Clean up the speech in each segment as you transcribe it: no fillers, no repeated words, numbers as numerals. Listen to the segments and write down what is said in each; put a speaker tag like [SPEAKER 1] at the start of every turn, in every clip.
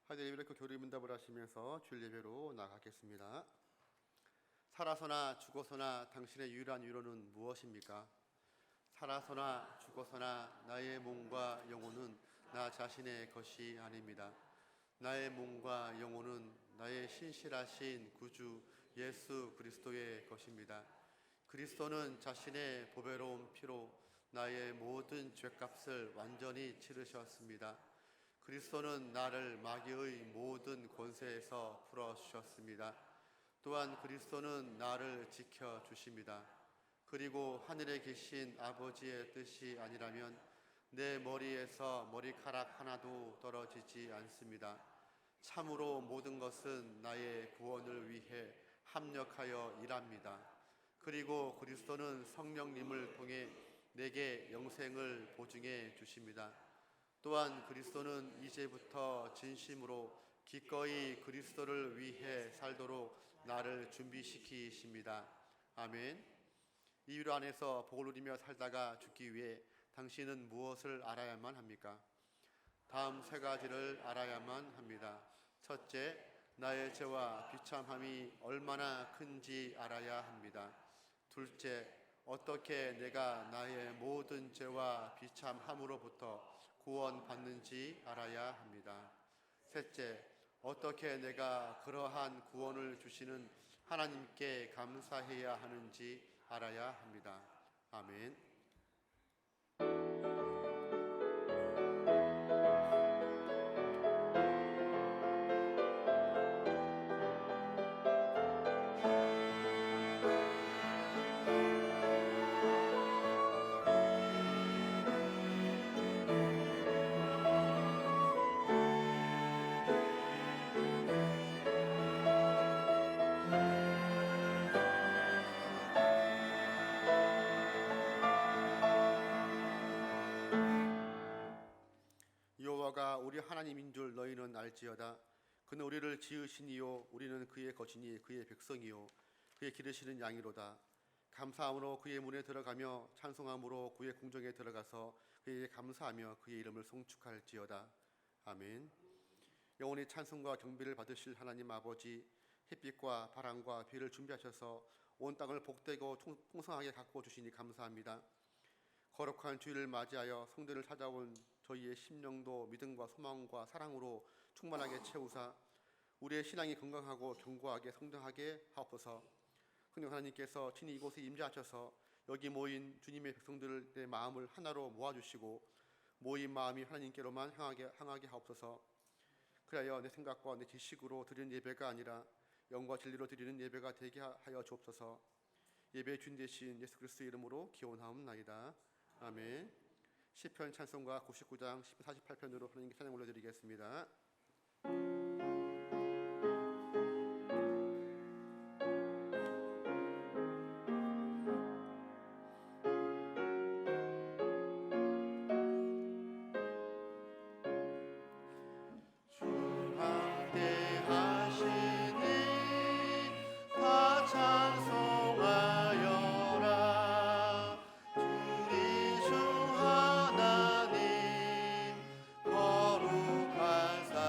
[SPEAKER 1] 하늘 예배로 교리 문답을 하시면서 주일 예배로 나가겠습니다. 살아서나 죽어서나 당신의 유일한 위로는 무엇입니까? 살아서나 죽어서나 나의 몸과 영혼은 나 자신의 것이 아닙니다. 나의 몸과 영혼은 나의 신실하신 구주 예수 그리스도의 것입니다. 그리스도는 자신의 보배로운 피로 나의 모든 죄값을 완전히 치르셨습니다. 그리스도는 나를 마귀의 모든 권세에서 풀어주셨습니다. 또한 그리스도는 나를 지켜주십니다. 그리고 하늘에 계신 아버지의 뜻이 아니라면 내 머리에서 머리카락 하나도 떨어지지 않습니다. 참으로 모든 것은 나의 구원을 위해 합력하여 일합니다. 그리고 그리스도는 성령님을 통해 내게 영생을 보증해 주십니다. 또한 그리스도는 이제부터 진심으로 기꺼이 그리스도를 위해 살도록 나를 준비시키십니다. 아멘. 이 위로 안에서 복을 누리며 살다가 죽기 위해 당신은 무엇을 알아야만 합니까? 다음 세 가지를 알아야만 합니다. 첫째, 나의 죄와 비참함이 얼마나 큰지 알아야 합니다. 둘째, 어떻게 내가 나의 모든 죄와 비참함으로부터 구원받는지 알아야 합니다. 셋째, 어떻게 내가 그러한 구원을 주시는 하나님께 감사해야 하는지 알아야 합니다. 아멘. 여호와가 우리 하나님인 줄 너희는 알지어다. 그는 우리를 지으신 이요 우리는 그의 것이니 그의 백성이요 그의 기르시는 양이로다. 감사함으로 그의 문에 들어가며 찬송함으로 그의 궁정에 들어가서 그에게 감사하며 그의 이름을 송축할지어다. 아멘. 영원히 찬송과 경배를 받으실 하나님 아버지, 햇빛과 바람과 비를 준비하셔서 온 땅을 복되고 풍성하게 가꾸어 주시니 감사합니다. 거룩한 주일을 맞이하여 성전을 찾아온 저희의 심령도 믿음과 소망과 사랑으로 충만하게 채우사 우리의 신앙이 건강하고 견고하게 성장하게 하옵소서. 성령 하나님께서 친히 이곳에 임재하셔서 여기 모인 주님의 백성들의 마음을 하나로 모아주시고 모인 마음이 하나님께로만 향하게 하옵소서. 그리하여 내 생각과 내 지식으로 드리는 예배가 아니라 영과 진리로 드리는 예배가 되게 하여 주옵소서. 예배의 주인 되신 예수 그리스도의 이름으로 기원하옵나이다. 아멘. 시편 찬송가 99장 48편으로 하나님께 찬양 올려드리겠습니다. 거룩하사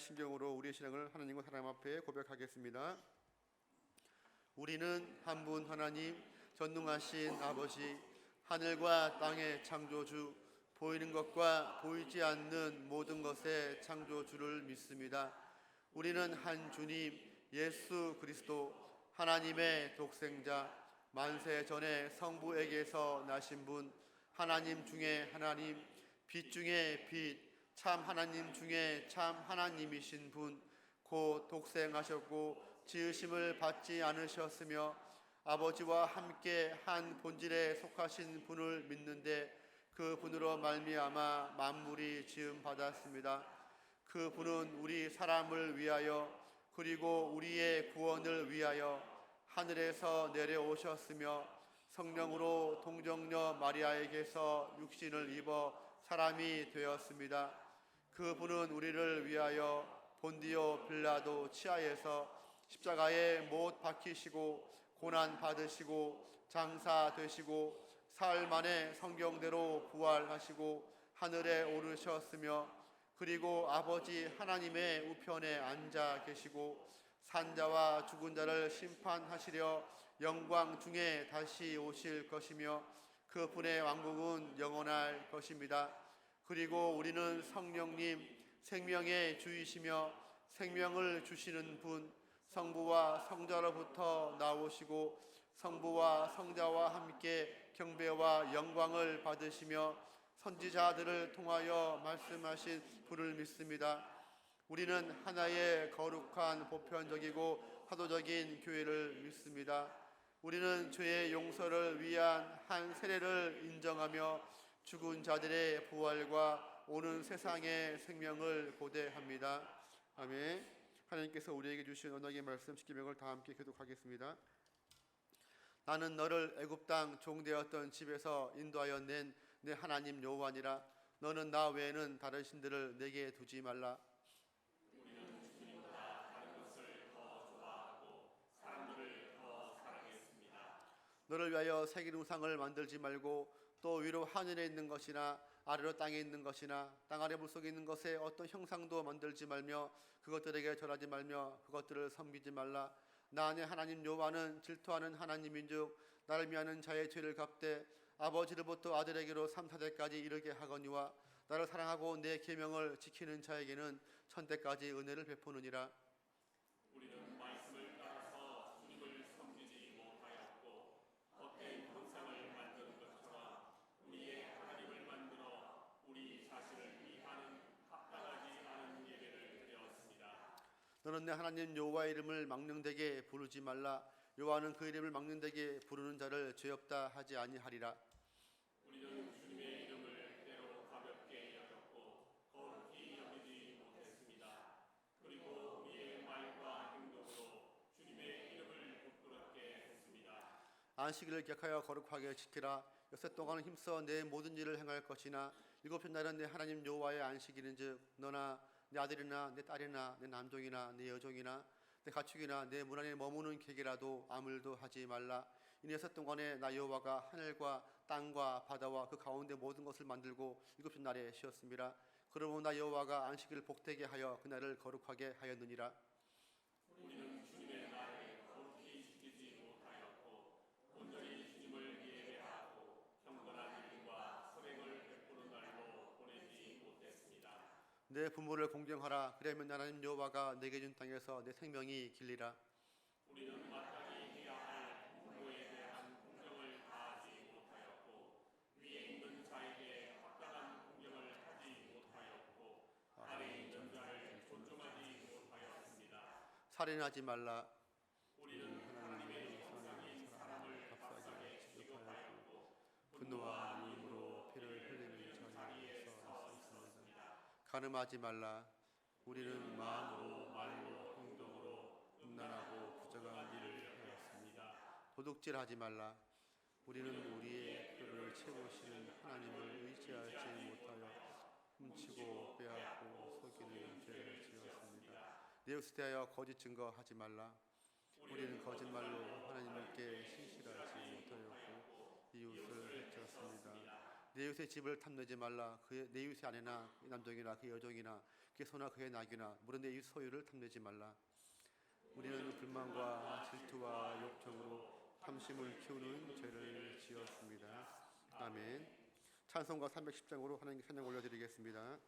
[SPEAKER 1] 심경으로 우리의 신앙을 하나님과 사람 앞에 고백하겠습니다. 우리는 한 분 하나님, 전능하신 아버지, 하늘과 땅의 창조주, 보이는 것과 보이지 않는 모든 것의 창조주를 믿습니다. 우리는 한 주님, 예수 그리스도, 하나님의 독생자, 만세 전에 성부에게서 나신 분, 하나님 중에 하나님, 빛 중에 빛, 참 하나님 중에 참 하나님이신 분, 곧 독생하셨고 지으심을 받지 않으셨으며 아버지와 함께 한 본질에 속하신 분을 믿는데 그 분으로 말미암아 만물이 지음 받았습니다. 그 분은 우리 사람을 위하여 그리고 우리의 구원을 위하여 하늘에서 내려오셨으며 성령으로 동정녀 마리아에게서 육신을 입어 사람이 되었습니다. 그 분은 우리를 위하여 본디오 빌라도 치하에서 십자가에 못 박히시고 고난 받으시고 장사 되시고 사흘 만에 성경대로 부활하시고 하늘에 오르셨으며 그리고 아버지 하나님의 우편에 앉아 계시고 산자와 죽은 자를 심판하시려 영광 중에 다시 오실 것이며 그 분의 왕국은 영원할 것입니다. 그리고 우리는 성령님 생명의 주이시며 생명을 주시는 분 성부와 성자로부터 나오시고 성부와 성자와 함께 경배와 영광을 받으시며 선지자들을 통하여 말씀하신 분을 믿습니다. 우리는 하나의 거룩한 보편적이고 사도적인 교회를 믿습니다. 우리는 죄의 용서를 위한 한 세례를 인정하며 죽은 자들의 부활과 오는 세상의 생명을 고대합니다. 아멘. 하나님께서 우리에게 주신 언약의 말씀 10계명을 다 함께 교독하겠습니다. 나는 너를 애굽 땅 종되었던 집에서 인도하여 낸 내 하나님 여호와니라. 너는 나 외에는 다른 신들을 내게 두지 말라.
[SPEAKER 2] 우리는 주님보다 다른 것을 더 좋아하고 사람들을 더 사랑했습니다.
[SPEAKER 1] 너를 위하여 새긴 우상을 만들지 말고 또 위로 하늘에 있는 것이나 아래로 땅에 있는 것이나 땅 아래 물속에 있는 것에 어떤 형상도 만들지 말며 그것들에게 절하지 말며 그것들을 섬기지 말라. 나 내 하나님 여호와는 질투하는 하나님인즉 나를 미하는 자의 죄를 갚되 아버지로부터 아들에게로 3,4대까지 이르게 하거니와 나를 사랑하고 내 계명을 지키는 자에게는 천대까지 은혜를 베푸느니라.
[SPEAKER 2] 우리는 말씀을 따라서 주님을 섬기지 못하였고 헛된 형상을 만드는 것처럼 우리의 하나님을 만들어 우리 자신을 위하는 합당하지 않은 예배를 드렸습니다.
[SPEAKER 1] 너는 내 하나님 여호와의 이름을 망령되게 부르지 말라. 여호와는 그 이름을 망령되게 부르는 자를 죄 없다 하지 아니하리라.
[SPEAKER 2] 우리는 주님의 이름을 때로 가볍게 여겼고 거룩히 여기지 못했습니다. 그리고 우리의 말과 행동으로 주님의 이름을 부끄럽게 했습니다.
[SPEAKER 1] 안식일을 기억하여 거룩하게 지키라. 여섯 동안은 힘써 내 모든 일을 행할 것이나 일곱째 날은 내 하나님 여호와의 안식일인즉 너나 내 아들이나 내 딸이나 내 남종이나 내 여종이나 내 가축이나 내 문 안에 머무는 객이라도 아무 일도 하지 말라. 이 여섯 동안에 나 여호와가 하늘과 땅과 바다와 그 가운데 모든 것을 만들고 일곱째 날에 쉬었습니다. 그러므로 나 여호와가 안식일을 복되게 하여 그날을 거룩하게 하였느니라.
[SPEAKER 2] 우리는 주님의 날을 거룩히 지키지 못하였고 온전히 주님을 예배하고 경건한 일과 선행을 베푸는 날로 보내지 못했습니다.
[SPEAKER 1] 내 부모를 공경하라. 그러면 하나님 여호와가 내게 준 땅에서 내 생명이 길리라.
[SPEAKER 2] 우리는 마땅히 해야 할 부모에 대한 공경을 다하지 못하였고 위에 있는 자에게 합당한 공경을 하지 못하였고 아래에 있는 자를 존중하지 못하였습니다.
[SPEAKER 1] 살인하지 말라.
[SPEAKER 2] 우리는 하나님의 형상인 사람을 값싸게 취급하였고 분노와 눈으로 피를 흘리는 자리에 서 있었습니다.
[SPEAKER 1] 간음하지 말라. 우리는 마음으로 말로 행동으로 음란하고 부정한 일을 하였습니다. 도둑질하지 말라. 우리는 우리의 뼈를 채우시는 하나님을 의지하지 못하여 훔치고 빼앗고 속이는 죄를 지었습니다. 내 이웃에 대하여 거짓 증거하지 말라. 우리는 거짓말로 하나님께 신실하지 못하였고 이웃을 해쳤습니다. 내 이웃의 집을 탐내지 말라. 내 이웃의 아내나 남종이나 그 여종이나 그의 소나 그의 낙이나 물은 내 소유를 탐내지 말라. 우리는 불만과 질투와 욕정으로 탐심을 키우는 죄를 지었습니다. 아멘. 찬송가 310장으로 하나님께 찬양 올려드리겠습니다.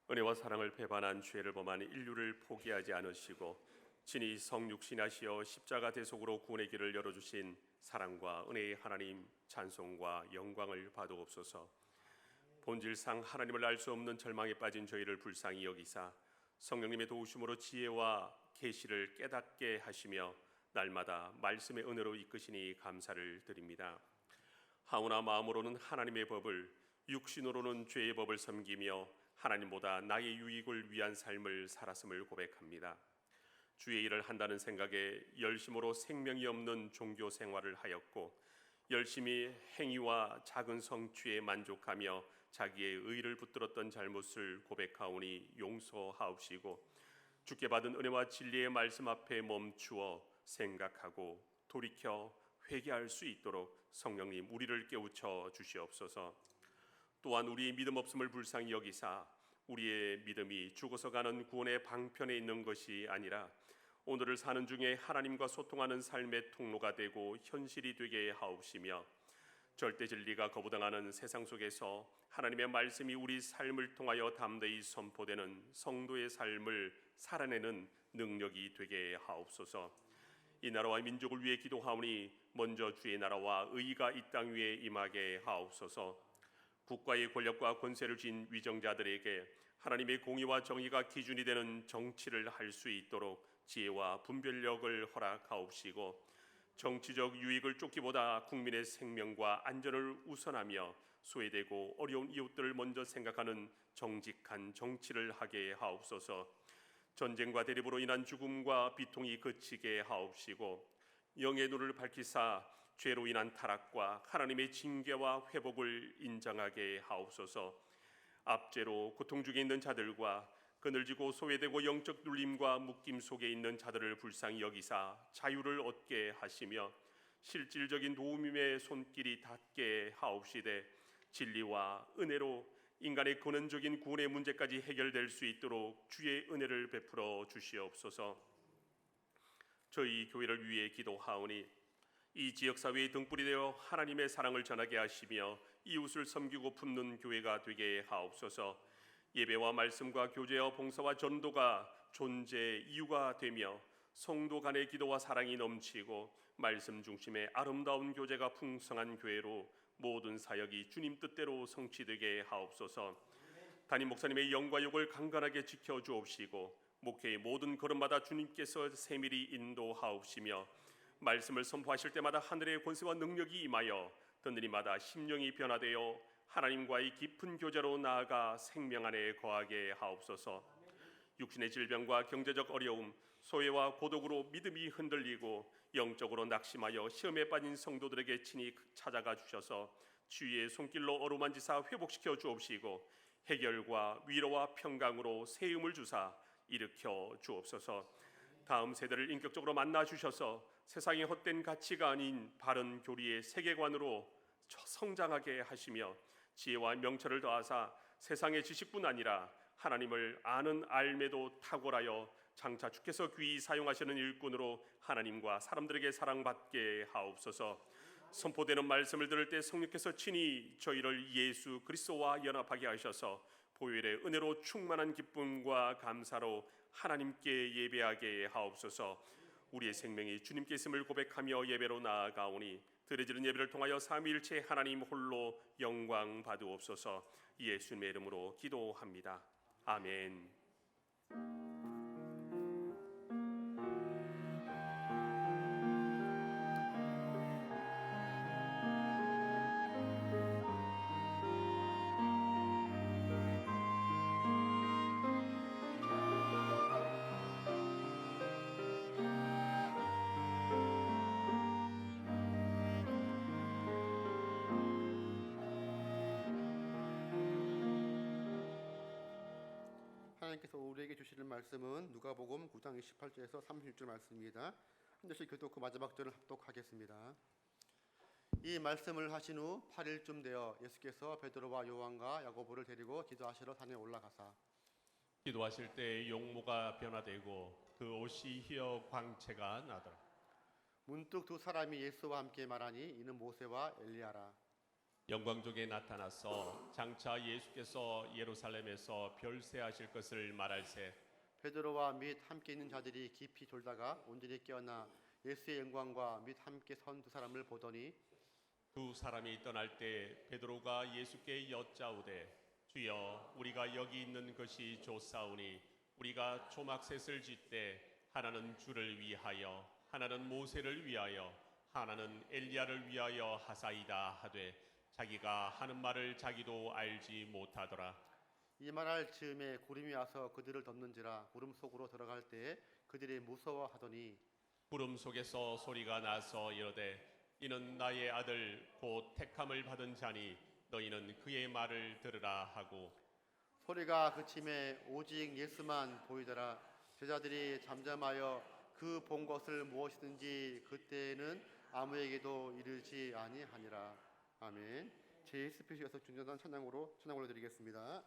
[SPEAKER 2] 은혜와 사랑을 배반한 죄를 범한 인류를 포기하지 않으시고 친히 성육신하시어 십자가 대속으로 구원의 길을 열어주신 사랑과 은혜의 하나님, 찬송과 영광을 받으옵소서. 본질상 하나님을 알 수 없는 절망에 빠진 저희를 불쌍히 여기사 성령님의 도우심으로 지혜와 계시를 깨닫게 하시며 날마다 말씀의 은혜로 이끄시니 감사를 드립니다. 하오나 마음으로는 하나님의 법을, 육신으로는 죄의 법을 섬기며 하나님보다 나의 유익을 위한 삶을 살았음을 고백합니다. 주의 일을 한다는 생각에 열심으로 생명이 없는 종교 생활을 하였고 열심히 행위와 작은 성취에 만족하며 자기의 의를 붙들었던 잘못을 고백하오니 용서하옵시고 주께 받은 은혜와 진리의 말씀 앞에 멈추어 생각하고 돌이켜 회개할 수 있도록 성령님 우리를 깨우쳐 주시옵소서. 또한 우리의 믿음 없음을 불쌍히 여기사 우리의 믿음이 죽어서 가는 구원의 방편에 있는 것이 아니라 오늘을 사는 중에 하나님과 소통하는 삶의 통로가 되고 현실이 되게 하옵시며 절대 진리가 거부당하는 세상 속에서 하나님의 말씀이 우리 삶을 통하여 담대히 선포되는 성도의 삶을 살아내는 능력이 되게 하옵소서. 이 나라와 민족을 위해 기도하오니 먼저 주의 나라와 의가 이 땅 위에 임하게 하옵소서. 국가의 권력과 권세를 쥔 위정자들에게 하나님의 공의와 정의가 기준이 되는 정치를 할 수 있도록 지혜와 분별력을 허락하옵시고 정치적 유익을 쫓기보다 국민의 생명과 안전을 우선하며 소외되고 어려운 이웃들을 먼저 생각하는 정직한 정치를 하게 하옵소서. 전쟁과 대립으로 인한 죽음과 비통이 그치게 하옵시고 영의 눈을 밝히사 죄로 인한 타락과 하나님의 징계와 회복을 인정하게 하옵소서. 압제로 고통 중에 있는 자들과 그늘지고 소외되고 영적 눌림과 묶임 속에 있는 자들을 불쌍히 여기사 자유를 얻게 하시며 실질적인 도움의 손길이 닿게 하옵시되 진리와 은혜로 인간의 근원적인 구원의 문제까지 해결될 수 있도록 주의 은혜를 베풀어 주시옵소서. 저희 교회를 위해 기도하오니 이 지역사회의 등불이 되어 하나님의 사랑을 전하게 하시며 이웃을 섬기고 품는 교회가 되게 하옵소서. 예배와 말씀과 교제와 봉사와 전도가 존재의 이유가 되며 성도 간의 기도와 사랑이 넘치고 말씀 중심의 아름다운 교제가 풍성한 교회로 모든 사역이 주님 뜻대로 성취되게 하옵소서. 담임 목사님의 영과 욕을 강건하게 지켜주옵시고 목회의 모든 걸음마다 주님께서 세밀히 인도하옵시며 말씀을 선포하실 때마다 하늘의 권세와 능력이 임하여 듣는 이마다 심령이 변화되어 하나님과의 깊은 교제로 나아가 생명 안에 거하게 하옵소서. 육신의 질병과 경제적 어려움, 소외와 고독으로 믿음이 흔들리고 영적으로 낙심하여 시험에 빠진 성도들에게 친히 찾아가 주셔서 주의 손길로 어루만지사 회복시켜 주옵시고 해결과 위로와 평강으로 새 힘을 주사 일으켜 주옵소서. 다음 세대를 인격적으로 만나 주셔서 세상의 헛된 가치가 아닌 바른 교리의 세계관으로 성장하게 하시며 지혜와 명철을 더하사 세상의 지식뿐 아니라 하나님을 아는 알매도 탁월하여 장차 주께서 귀히 사용하시는 일꾼으로 하나님과 사람들에게 사랑받게 하옵소서. 선포되는 말씀을 들을 때 성령께서 친히 저희를 예수 그리스도와 연합하게 하셔서 보혈의 은혜로 충만한 기쁨과 감사로 하나님께 예배하게 하옵소서. 우리의 생명이 주님께 있음을 고백하며 예배로 나아가오니 드려지는 예배를 통하여 삼위일체 하나님 홀로 영광 받으옵소서. 예수님의 이름으로 기도합니다. 아멘.
[SPEAKER 1] 하나님께서 우리에게 주시는 말씀은 누가복음 9장 28절에서 36절 말씀입니다. 한 절씩 교독 마지막 절을 합독하겠습니다. 이 말씀을 하신 후 8일쯤 되어 예수께서 베드로와 요한과 야고보를 데리고 기도하시러 산에 올라가사
[SPEAKER 3] 기도하실 때 용모가 변화되고 그 옷이 휘어 광채가 나더라.
[SPEAKER 1] 문득 두 사람이 예수와 함께 말하니 이는 모세와 엘리야라.
[SPEAKER 3] 영광족에 나타나서 장차 예수께서 예루살렘에서 별세하실 것을 말할세.
[SPEAKER 1] 베드로와 및 함께 있는 자들이 깊이 졸다가 온전히 깨어나 예수의 영광과 및 함께 선 두 사람을 보더니
[SPEAKER 3] 두 사람이 떠날 때 베드로가 예수께 여짜오되 주여 우리가 여기 있는 것이 좋사오니 우리가 초막셋을 짓되 하나는 주를 위하여 하나는 모세를 위하여 하나는 엘리야를 위하여 하사이다 하되 자기가 하는 말을 자기도 알지 못하더라.
[SPEAKER 1] 이 말할 즈음에 구름이 와서 그들을 덮는지라 구름 속으로 들어갈 때에 그들이 무서워하더니
[SPEAKER 3] 구름 속에서 소리가 나서 이르되 이는 나의 아들 곧 택함을 받은 자니 너희는 그의 말을 들으라 하고
[SPEAKER 1] 소리가 그침에 오직 예수만 보이더라. 제자들이 잠잠하여 그 본 것을 무엇이든지 그때는 아무에게도 이르지 아니하니라. 아멘. 제1스피시에서 중전단 찬양으로 드리겠습니다.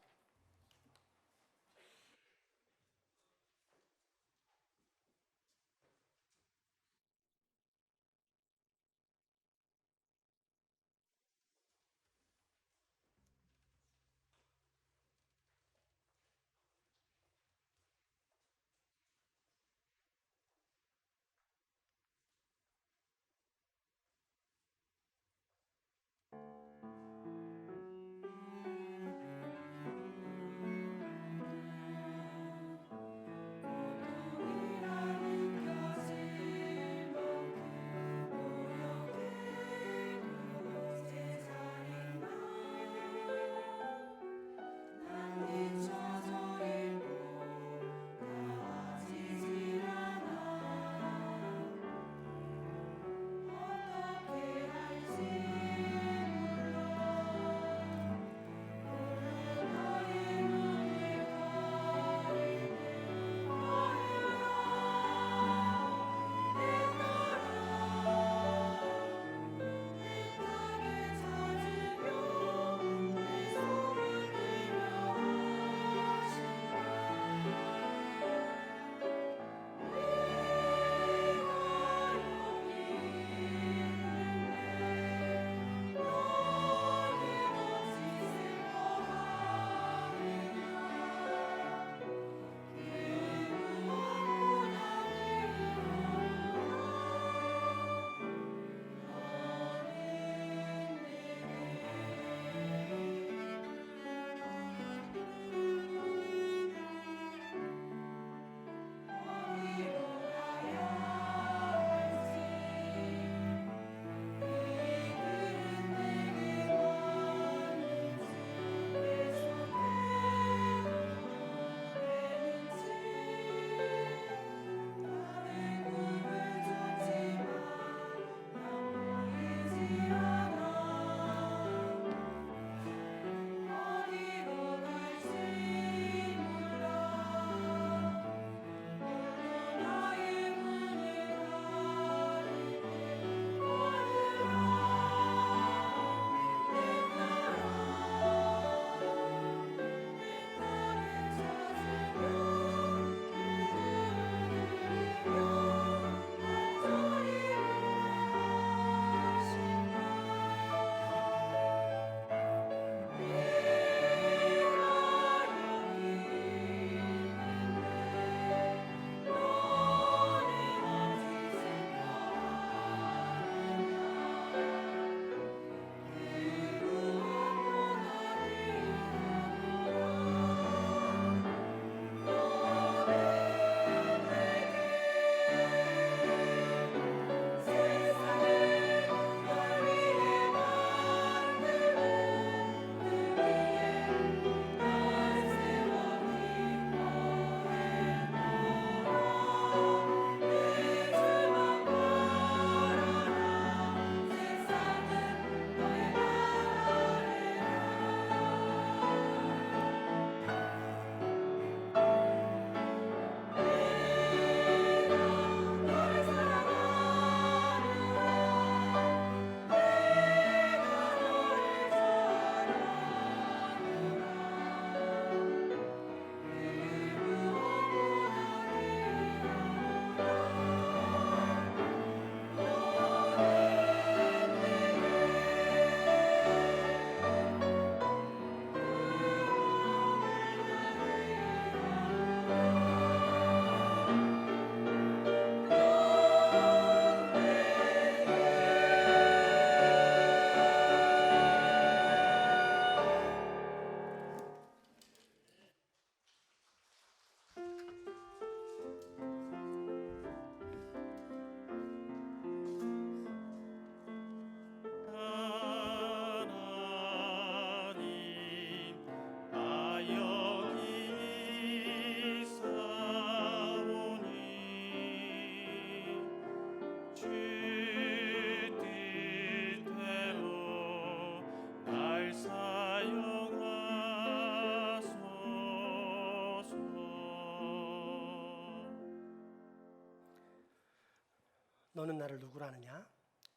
[SPEAKER 4] 너는 나를 누구라 하느냐?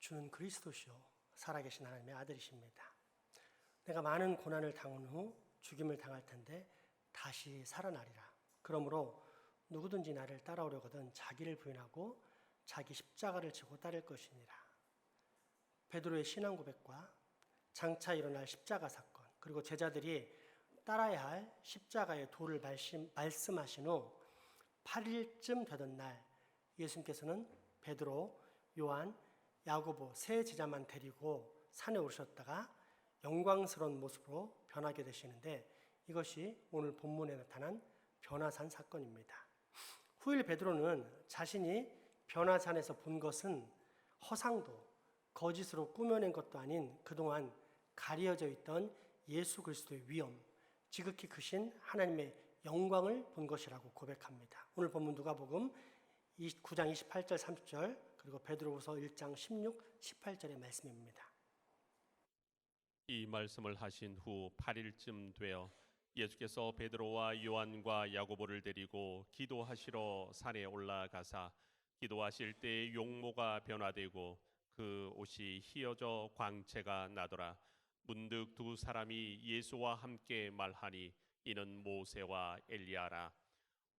[SPEAKER 4] 주는 그리스도시요 살아계신 하나님의 아들이십니다. 내가 많은 고난을 당한 후 죽임을 당할 텐데 다시 살아나리라. 그러므로 누구든지 나를 따라오려거든 자기를 부인하고 자기 십자가를 지고 따를 것이니라. 베드로의 신앙 고백과 장차 일어날 십자가 사건, 그리고 제자들이 따라야 할 십자가의 도를 말씀하신 후 8일쯤 되던 날 예수님께서는 베드로, 요한, 야고보 세 제자만 데리고 산에 오르셨다가 영광스러운 모습으로 변하게 되시는데, 이것이 오늘 본문에 나타난 변화산 사건입니다. 후일 베드로는 자신이 변화산에서 본 것은 허상도 거짓으로 꾸며낸 것도 아닌 그동안 가려져 있던 예수 그리스도의 위엄, 지극히 크신 하나님의 영광을 본 것이라고 고백합니다. 오늘 본문 누가복음 9장 28절 30절 그리고 베드로후서 1장 16, 18절의 말씀입니다.
[SPEAKER 3] 이 말씀을 하신 후 8일쯤 되어 예수께서 베드로와 요한과 야고보를 데리고 기도하시러 산에 올라가사 기도하실 때 용모가 변화되고 그 옷이 휘어져 광채가 나더라. 문득 두 사람이 예수와 함께 말하니 이는 모세와 엘리야라.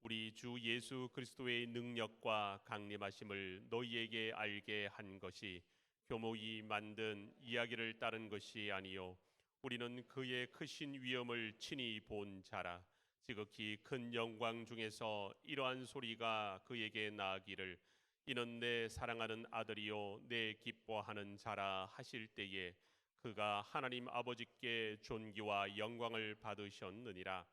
[SPEAKER 3] 우리 주 예수 그리스도의 능력과 강림하심을 너희에게 알게 한 것이 교목이 만든 이야기를 따른 것이 아니요 우리는 그의 크신 위엄을 친히 본 자라. 지극히 큰 영광 중에서 이러한 소리가 그에게 나기를 이는 내 사랑하는 아들이요 내 기뻐하는 자라 하실 때에 그가 하나님 아버지께 존귀와 영광을 받으셨느니라.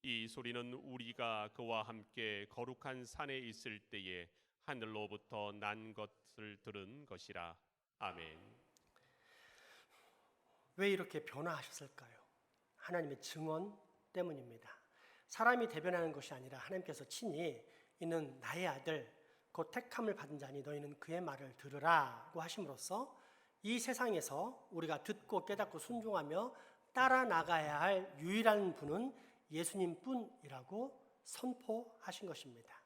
[SPEAKER 3] 이 소리는 우리가 그와 함께 거룩한 산에 있을 때에 하늘로부터 난 것을 들은 것이라. 아멘.
[SPEAKER 4] 왜 이렇게 변화하셨을까요? 하나님의 증언 때문입니다. 사람이 대변하는 것이 아니라 하나님께서 친히 이는 나의 아들 곧 택함을 받은 자니 너희는 그의 말을 들으라고 하심으로써 이 세상에서 우리가 듣고 깨닫고 순종하며 따라 나가야 할 유일한 분은 예수님뿐이라고 선포하신 것입니다.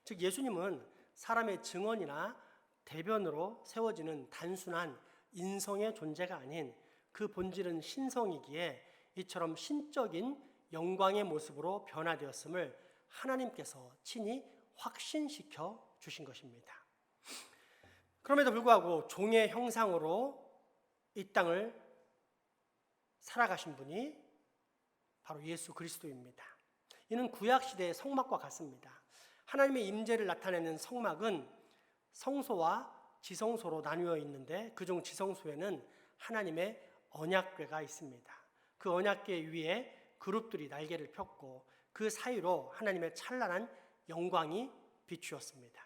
[SPEAKER 4] 즉 예수님은 사람의 증언이나 대변으로 세워지는 단순한 인성의 존재가 아닌 그 본질은 신성이기에 이처럼 신적인 영광의 모습으로 변화되었음을 하나님께서 친히 확신시켜 주신 것입니다. 그럼에도 불구하고 종의 형상으로 이 땅을 살아가신 분이 바로 예수 그리스도입니다. 이는 구약시대의 성막과 같습니다. 하나님의 임재를 나타내는 성막은 성소와 지성소로 나누어 있는데 그중 지성소에는 하나님의 언약궤가 있습니다. 그 언약궤 위에 그룹들이 날개를 폈고 그 사이로 하나님의 찬란한 영광이 비추었습니다.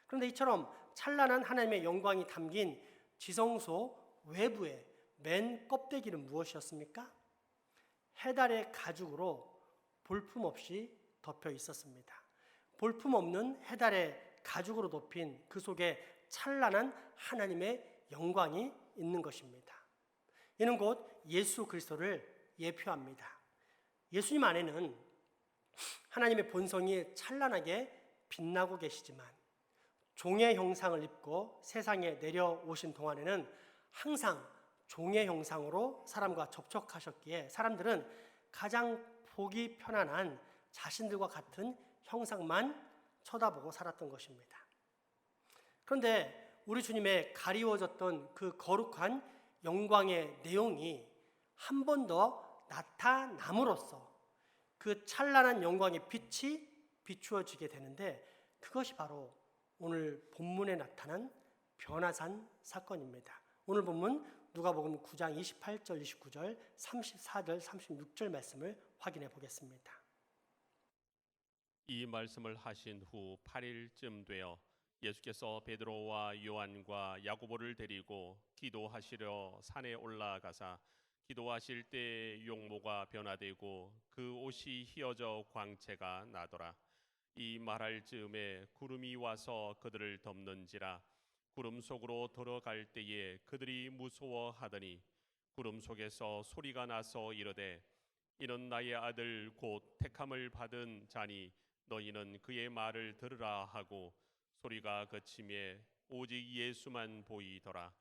[SPEAKER 4] 그런데 이처럼 찬란한 하나님의 영광이 담긴 지성소 외부의 맨 껍데기는 무엇이었습니까? 해달의 가죽으로 볼품없이 덮여 있었습니다. 볼품없는 해달의 가죽으로 덮인 그 속에 찬란한 하나님의 영광이 있는 것입니다. 이는 곧 예수 그리스도를 예표합니다. 예수님 안에는 하나님의 본성이 찬란하게 빛나고 계시지만 종의 형상을 입고 세상에 내려오신 동안에는 항상 종의 형상으로 사람과 접촉하셨기에 사람들은 가장 보기 편안한 자신들과 같은 형상만 쳐다보고 살았던 것입니다. 그런데 우리 주님의 가리워졌던 그 거룩한 영광의 내용이 한 번 더 나타남으로써 그 찬란한 영광의 빛이 비추어지게 되는데 그것이 바로 오늘 본문에 나타난 변화산 사건입니다. 오늘 본문 누가복음 9장 28절, 29절, 34절, 36절 말씀을 확인해 보겠습니다.
[SPEAKER 3] 이 말씀을 하신 후 8일쯤 되어 예수께서 베드로와 요한과 야고보를 데리고 기도하시려 산에 올라가사 기도하실 때 용모가 변화되고 그 옷이 휘어져 광채가 나더라. 이 말할 즈음에 구름이 와서 그들을 덮는지라. 구름 속으로 들어갈 때에 그들이 무서워하더니 구름 속에서 소리가 나서 이르되 이는 나의 아들 곧 택함을 받은 자니 너희는 그의 말을 들으라 하고 소리가 그치매 오직 예수만 보이더라.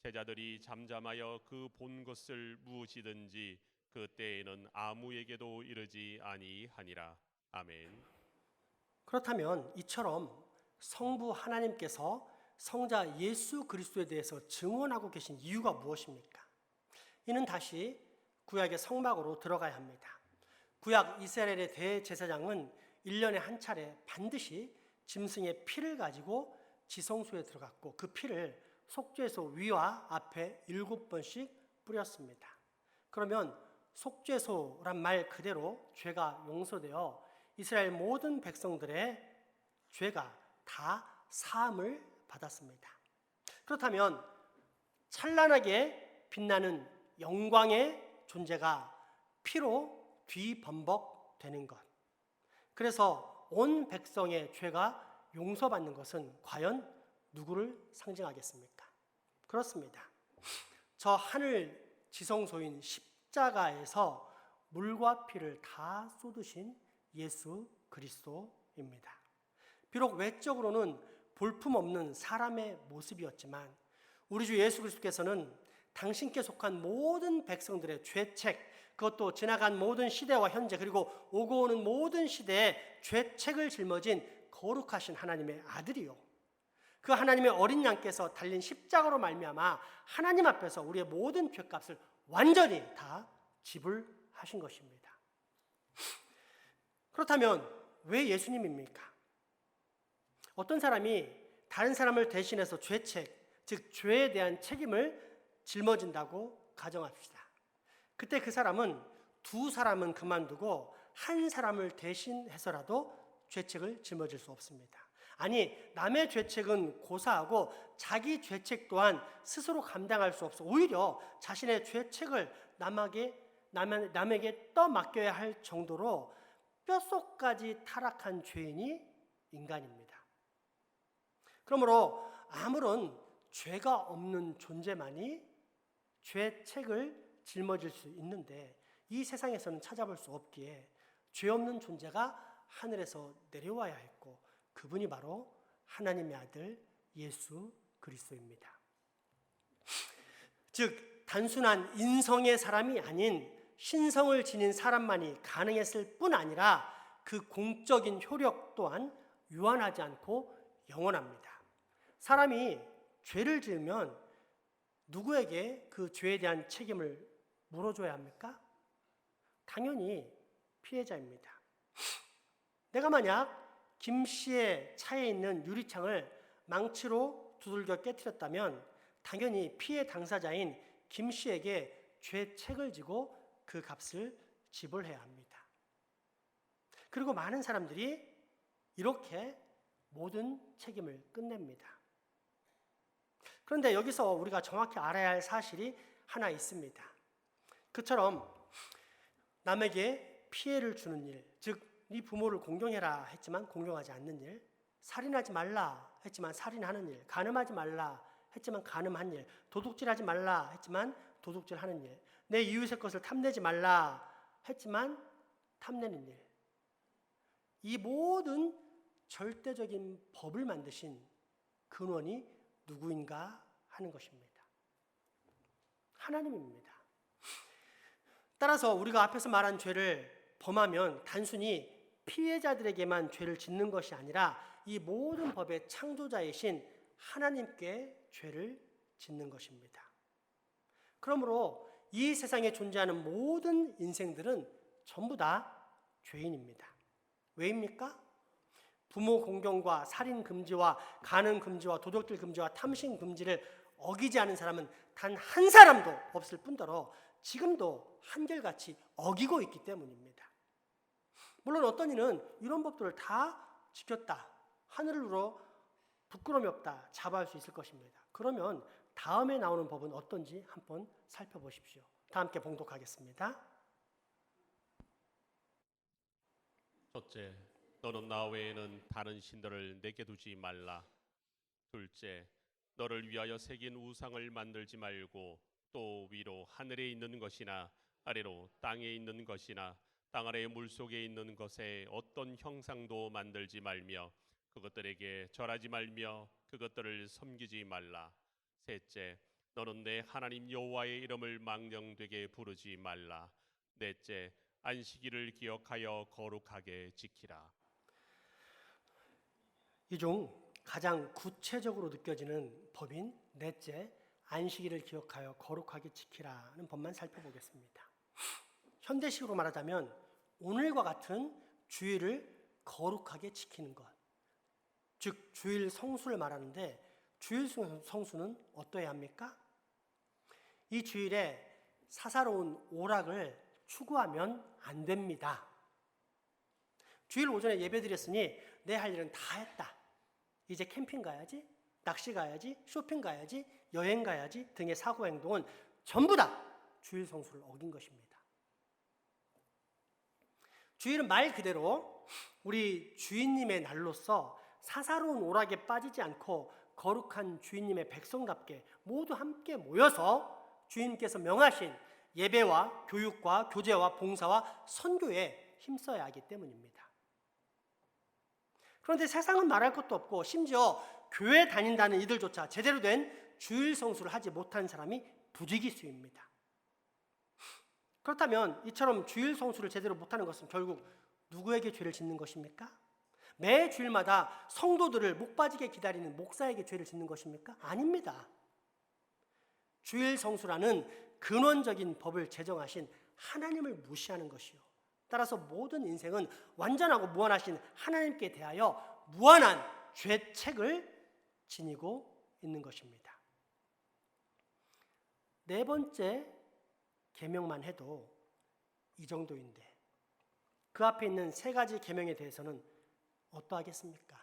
[SPEAKER 3] 제자들이 잠잠하여 그 본 것을 무엇이든지 그때에는 아무에게도 이르지 아니하니라. 아멘.
[SPEAKER 4] 그렇다면 이처럼 성부 하나님께서 성자 예수 그리스도에 대해서 증언하고 계신 이유가 무엇입니까? 이는 다시 구약의 성막으로 들어가야 합니다. 구약 이스라엘의 대제사장은 1년에 한 차례 반드시 짐승의 피를 가지고 지성소에 들어갔고 그 피를 속죄소 위와 앞에 7번씩 뿌렸습니다. 그러면 속죄소란 말 그대로 죄가 용서되어 이스라엘 모든 백성들의 죄가 다 사함을 받았습니다. 그렇다면 찬란하게 빛나는 영광의 존재가 피로 뒤범벅되는 것, 그래서 온 백성의 죄가 용서받는 것은 과연 누구를 상징하겠습니까? 그렇습니다. 저 하늘 지성소인 십자가에서 물과 피를 다 쏟으신 예수 그리스도입니다. 비록 외적으로는 볼품없는 사람의 모습이었지만 우리 주 예수 그리스도께서는 당신께 속한 모든 백성들의 죄책, 그것도 지나간 모든 시대와 현재 그리고 오고 오는 모든 시대의 죄책을 짊어진 거룩하신 하나님의 아들이요, 그 하나님의 어린 양께서 달린 십자가로 말미암아 하나님 앞에서 우리의 모든 죄값을 완전히 다 지불하신 것입니다. 그렇다면 왜 예수님입니까? 어떤 사람이 다른 사람을 대신해서 죄책, 즉 죄에 대한 책임을 짊어진다고 가정합시다. 그때 그 사람은 두 사람은 그만두고 한 사람을 대신해서라도 죄책을 짊어질 수 없습니다. 아니, 남의 죄책은 고사하고 자기 죄책 또한 스스로 감당할 수 없어 오히려 자신의 죄책을 남에게 떠맡겨야 할 정도로 뼛속까지 타락한 죄인이 인간입니다. 그러므로 아무런 죄가 없는 존재만이 죄책을 짊어질 수 있는데 이 세상에서는 찾아볼 수 없기에 죄 없는 존재가 하늘에서 내려와야 했고 그분이 바로 하나님의 아들 예수 그리스도입니다. 즉 단순한 인성의 사람이 아닌 신성을 지닌 사람만이 가능했을 뿐 아니라 그 공적인 효력 또한 유한하지 않고 영원합니다. 사람이 죄를 지으면 누구에게 그 죄에 대한 책임을 물어줘야 합니까? 당연히 피해자입니다. 내가 만약 김 씨의 차에 있는 유리창을 망치로 두들겨 깨뜨렸다면 당연히 피해 당사자인 김 씨에게 죄책을 지고 그 값을 지불해야 합니다. 그리고 많은 사람들이 이렇게 모든 책임을 끝냅니다. 그런데 여기서 우리가 정확히 알아야 할 사실이 하나 있습니다. 그처럼 남에게 피해를 주는 일, 즉 네 부모를 공경해라 했지만 공경하지 않는 일, 살인하지 말라 했지만 살인하는 일, 간음하지 말라 했지만 간음한 일, 도둑질하지 말라 했지만 도둑질하는 일, 내 이웃의 것을 탐내지 말라 했지만 탐내는 일, 이 모든 절대적인 법을 만드신 근원이 누구인가 하는 것입니다. 하나님입니다. 따라서 우리가 앞에서 말한 죄를 범하면 단순히 피해자들에게만 죄를 짓는 것이 아니라 이 모든 법의 창조자이신 하나님께 죄를 짓는 것입니다. 그러므로 이 세상에 존재하는 모든 인생들은 전부 다 죄인입니다. 왜입니까? 부모 공경과 살인 금지와 간음 금지와 도둑질 금지와 탐심 금지를 어기지 않은 사람은 단 한 사람도 없을 뿐더러 지금도 한결같이 어기고 있기 때문입니다. 물론 어떤 이는 이런 법들을 다 지켰다, 하늘을 우러 부끄러움이 없다 자부할 수 있을 것입니다. 그러면 다음에 나오는 법은 어떤지 한번 살펴보십시오. 다 함께 봉독하겠습니다.
[SPEAKER 3] 첫째, 너는 나 외에는 다른 신들을 내게 두지 말라. 둘째, 너를 위하여 새긴 우상을 만들지 말고 또 위로 하늘에 있는 것이나 아래로 땅에 있는 것이나 땅 아래 물속에 있는 것에 어떤 형상도 만들지 말며 그것들에게 절하지 말며 그것들을 섬기지 말라. 셋째, 너는 내 하나님 여호와의 이름을 망령되게 부르지 말라. 넷째, 안식일을 기억하여 거룩하게 지키라.
[SPEAKER 4] 이 중 가장 구체적으로 느껴지는 법인 넷째, 안식일을 기억하여 거룩하게 지키라는 법만 살펴보겠습니다. 현대식으로 말하자면 오늘과 같은 주일을 거룩하게 지키는 것, 즉 주일 성수를 말하는데 주일 성수는 어떠해야 합니까? 이 주일에 사사로운 오락을 추구하면 안 됩니다. 주일 오전에 예배드렸으니 내 할 일은 다 했다. 이제 캠핑 가야지, 낚시 가야지, 쇼핑 가야지, 여행 가야지 등의 사고 행동은 전부 다 주일 성수를 어긴 것입니다. 주일은 말 그대로 우리 주인님의 날로서 사사로운 오락에 빠지지 않고 거룩한 주인님의 백성답게 모두 함께 모여서 주인께서 명하신 예배와 교육과 교제와 봉사와 선교에 힘써야 하기 때문입니다. 그런데 세상은 말할 것도 없고 심지어 교회 다닌다는 이들조차 제대로 된 주일 성수를 하지 못한 사람이 부지기수입니다. 그렇다면 이처럼 주일 성수를 제대로 못하는 것은 결국 누구에게 죄를 짓는 것입니까? 매 주일마다 성도들을 목 빠지게 기다리는 목사에게 죄를 짓는 것입니까? 아닙니다. 주일 성수라는 근원적인 법을 제정하신 하나님을 무시하는 것이요, 따라서 모든 인생은 완전하고 무한하신 하나님께 대하여 무한한 죄책을 지니고 있는 것입니다. 네 번째 계명만 해도 이 정도인데 그 앞에 있는 세 가지 계명에 대해서는 어떠하겠습니까?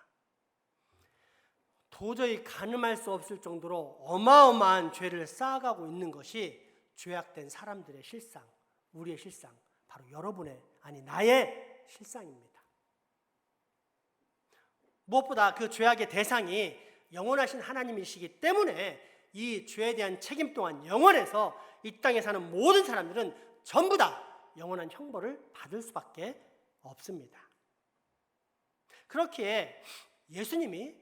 [SPEAKER 4] 도저히 가늠할 수 없을 정도로 어마어마한 죄를 쌓아가고 있는 것이 죄악된 사람들의 실상, 우리의 실상, 바로 여러분의, 아니 나의 실상입니다. 무엇보다 그 죄악의 대상이 영원하신 하나님이시기 때문에 이 죄에 대한 책임 또한 영원해서 이 땅에 사는 모든 사람들은 전부 다 영원한 형벌을 받을 수밖에 없습니다. 그렇기에 예수님이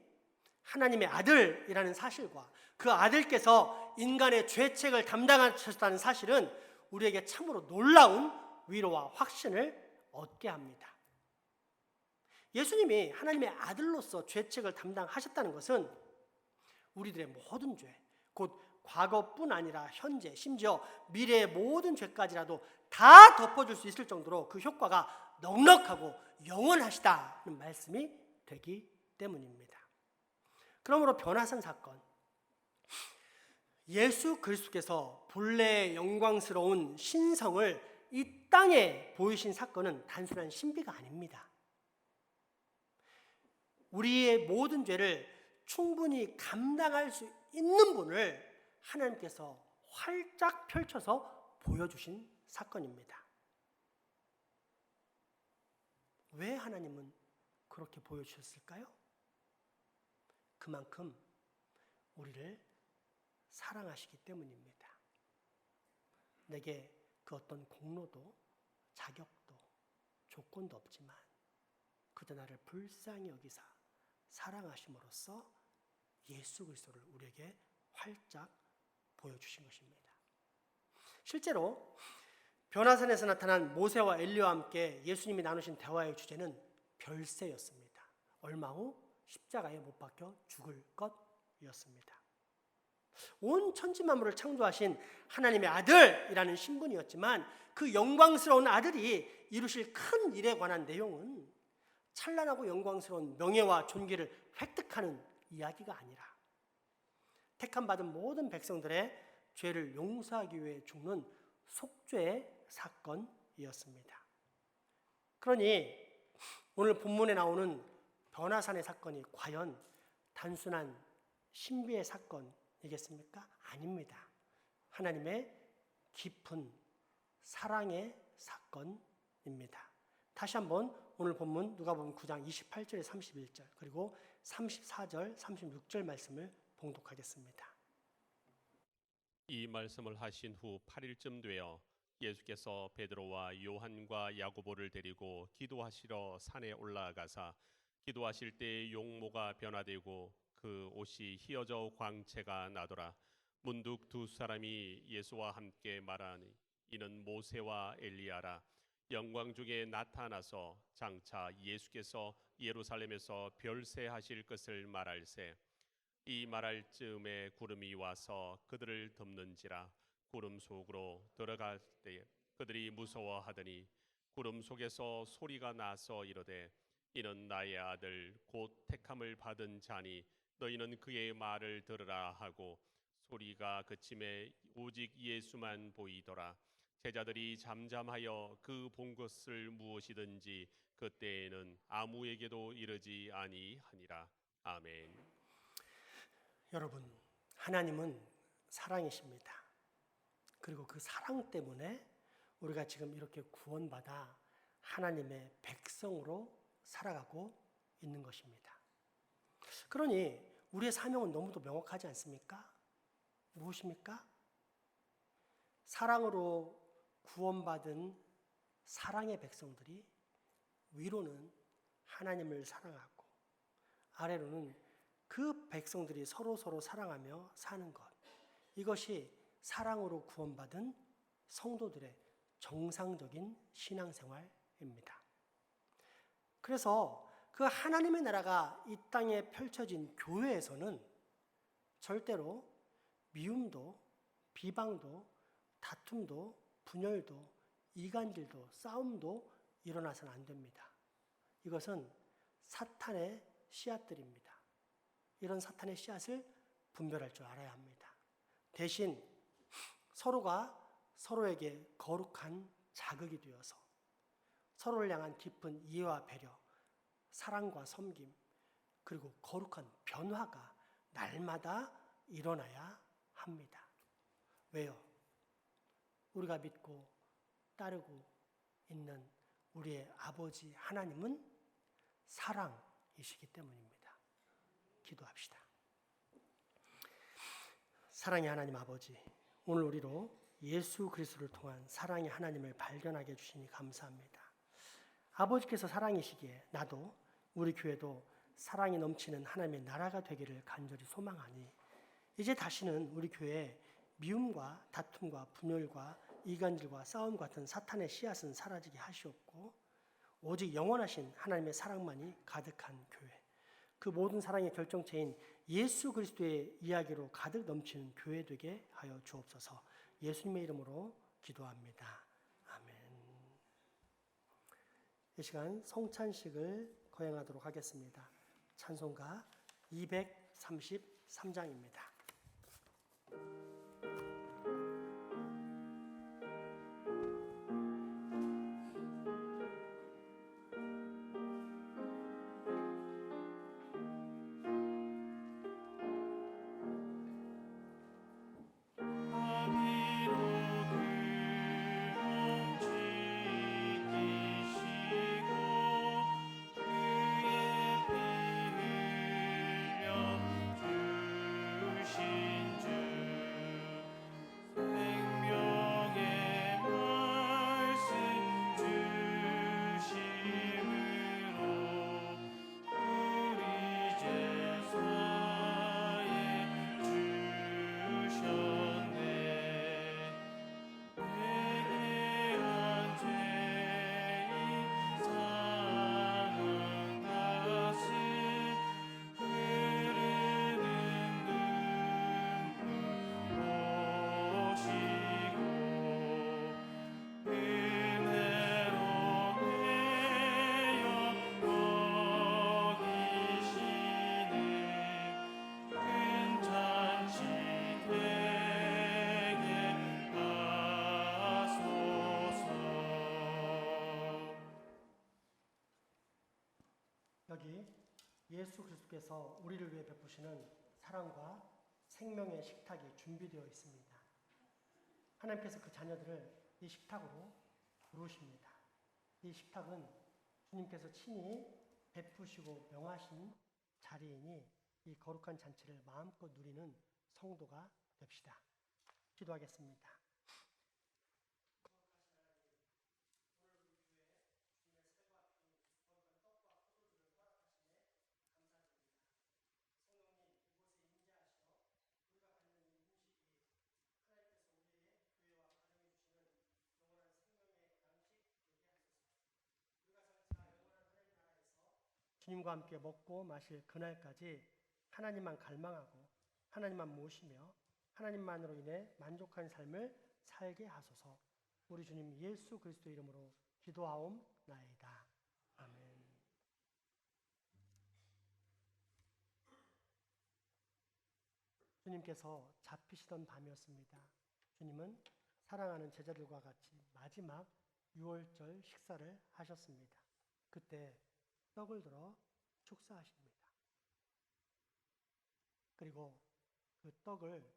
[SPEAKER 4] 하나님의 아들이라는 사실과 그 아들께서 인간의 죄책을 담당하셨다는 사실은 우리에게 참으로 놀라운 위로와 확신을 얻게 합니다. 예수님이 하나님의 아들로서 죄책을 담당하셨다는 것은 우리들의 모든 죄, 곧 과거뿐 아니라 현재, 심지어 미래의 모든 죄까지라도 다 덮어줄 수 있을 정도로 그 효과가 넉넉하고 영원하시다는 말씀이 되기 때문입니다. 그러므로 변화산 사건, 예수 그리스도께서 본래의 영광스러운 신성을 이 땅에 보이신 사건은 단순한 신비가 아닙니다. 우리의 모든 죄를 충분히 감당할 수 있는 분을 하나님께서 활짝 펼쳐서 보여주신 사건입니다. 왜 하나님은 그렇게 보여주셨을까요? 그만큼 우리를 사랑하시기 때문입니다. 내게 그 어떤 공로도 자격도 조건도 없지만 그저 나를 불쌍히 여기사 사랑하심으로써 예수 그리스도를 우리에게 활짝 보여주신 것입니다. 실제로 변화산에서 나타난 모세와 엘리야와 함께 예수님이 나누신 대화의 주제는 별세였습니다. 얼마 후 십자가에 못 박혀 죽을 것이었습니다. 온 천지 만물을 창조하신 하나님의 아들이라는 신분이었지만 그 영광스러운 아들이 이루실 큰 일에 관한 내용은 찬란하고 영광스러운 명예와 존귀를 획득하는 이야기가 아니라 택함받은 모든 백성들의 죄를 용서하기 위해 죽는 속죄의 사건이었습니다. 그러니 오늘 본문에 나오는 변화산의 사건이 과연 단순한 신비의 사건이겠습니까? 아닙니다. 하나님의 깊은 사랑의 사건입니다. 다시 한번 오늘 본문 누가복음 9장 28절에 31절 그리고 34절, 36절 말씀을 봉독하겠습니다.
[SPEAKER 3] 이 말씀을 하신 후 8일쯤 되어 예수께서 베드로와 요한과 야고보를 데리고 기도하시러 산에 올라가사 기도하실 때 용모가 변화되고 그 옷이 휘어져 광채가 나더라. 문득 두 사람이 예수와 함께 말하니 이는 모세와 엘리야라. 영광 중에 나타나서 장차 예수께서 예루살렘에서 별세하실 것을 말할세. 이 말할 즈음에 구름이 와서 그들을 덮는지라. 구름 속으로 들어갈 때 그들이 무서워하더니 구름 속에서 소리가 나서 이르되 이는 나의 아들 곧 택함을 받은 자니 너희는 그의 말을 들으라 하고 소리가 그침에 오직 예수만 보이더라. 제자들이 잠잠하여 그 본 것을 무엇이든지 그때에는 아무에게도 이르지 아니하니라. 아멘.
[SPEAKER 4] 여러분, 하나님은 사랑이십니다. 그리고 그 사랑 때문에 우리가 지금 이렇게 구원받아 하나님의 백성으로 살아가고 있는 것입니다. 그러니 우리의 사명은 너무도 명확하지 않습니까? 무엇입니까? 사랑으로 구원받은 사랑의 백성들이 위로는 하나님을 사랑하고 아래로는 그 백성들이 서로 사랑하며 사는 것. 이것이 사랑으로 구원받은 성도들의 정상적인 신앙생활입니다. 그래서 그 하나님의 나라가 이 땅에 펼쳐진 교회에서는 절대로 미움도, 비방도, 다툼도, 분열도, 이간질도, 싸움도 일어나서는 안 됩니다. 이것은 사탄의 씨앗들입니다. 이런 사탄의 씨앗을 분별할 줄 알아야 합니다. 대신 서로가 서로에게 거룩한 자극이 되어서 서로를 향한 깊은 이해와 배려, 사랑과 섬김, 그리고 거룩한 변화가 날마다 일어나야 합니다. 왜요? 우리가 믿고 따르고 있는 우리의 아버지 하나님은 사랑이시기 때문입니다. 기도합시다. 사랑의 하나님 아버지, 오늘 우리로 예수 그리스도를 통한 사랑의 하나님을 발견하게 해주시니 감사합니다. 아버지께서 사랑이시기에 나도 우리 교회도 사랑이 넘치는 하나님의 나라가 되기를 간절히 소망하니 이제 다시는 우리 교회에 미움과 다툼과 분열과 이간질과 싸움 같은 사탄의 씨앗은 사라지게 하시옵고 오직 영원하신 하나님의 사랑만이 가득한 교회, 그 모든 사랑의 결정체인 예수 그리스도의 이야기로 가득 넘치는 교회 되게 하여 주옵소서. 예수님의 이름으로 기도합니다. 아멘. 이 시간 성찬식을 거행하도록 하겠습니다. 찬송가 233장입니다. 여기 예수 그리스도께서 우리를 위해 베푸시는 사랑과 생명의 식탁이 준비되어 있습니다. 하나님께서 그 자녀들을 이 식탁으로 부르십니다. 이 식탁은 주님께서 친히 베푸시고 명하신 자리이니 이 거룩한 잔치를 마음껏 누리는 성도가 됩시다. 기도하겠습니다. 주님과 함께 먹고 마실 그날까지 하나님만 갈망하고 하나님만 모시며 하나님만으로 인해 만족한 삶을 살게 하소서. 우리 주님 예수 그리스도 이름으로 기도하옵나이다. 아멘. 주님께서 잡히시던 밤이었습니다. 주님은 사랑하는 제자들과 같이 마지막 유월절 식사를 하셨습니다. 그때 떡을 들어 축사하십니다. 그리고 그 떡을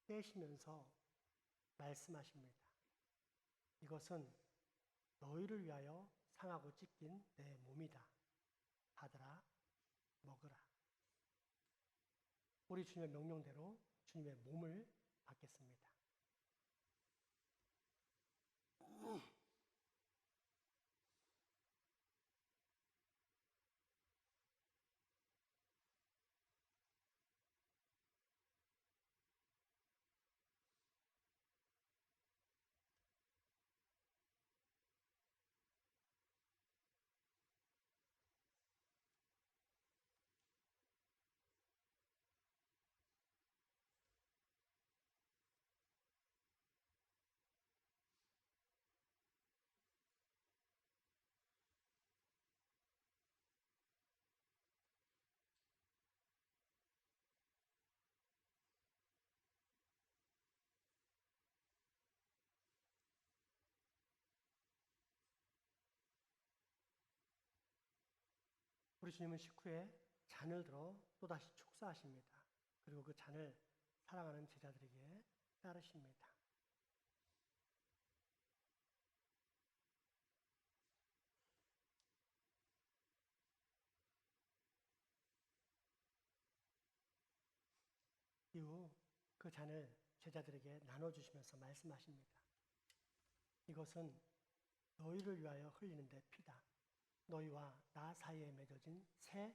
[SPEAKER 4] 떼시면서 말씀하십니다. 이것은 너희를 위하여 상하고 찢긴 내 몸이다. 받으라, 먹으라. 우리 주님의 명령대로 주님의 몸을 받겠습니다. 우리 주님은 식후에 잔을 들어 또다시 축사하십니다. 그리고 그 잔을 사랑하는 제자들에게 따르십니다. 이후 그 잔을 제자들에게 나눠주시면서 말씀하십니다. 이것은 너희를 위하여 흘리는 내 피다. 너희와 나 사이에 맺어진 새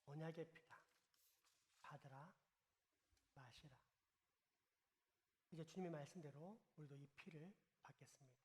[SPEAKER 4] 언약의 피다. 받으라, 마시라. 이제 주님의 말씀대로 우리도 이 피를 받겠습니다.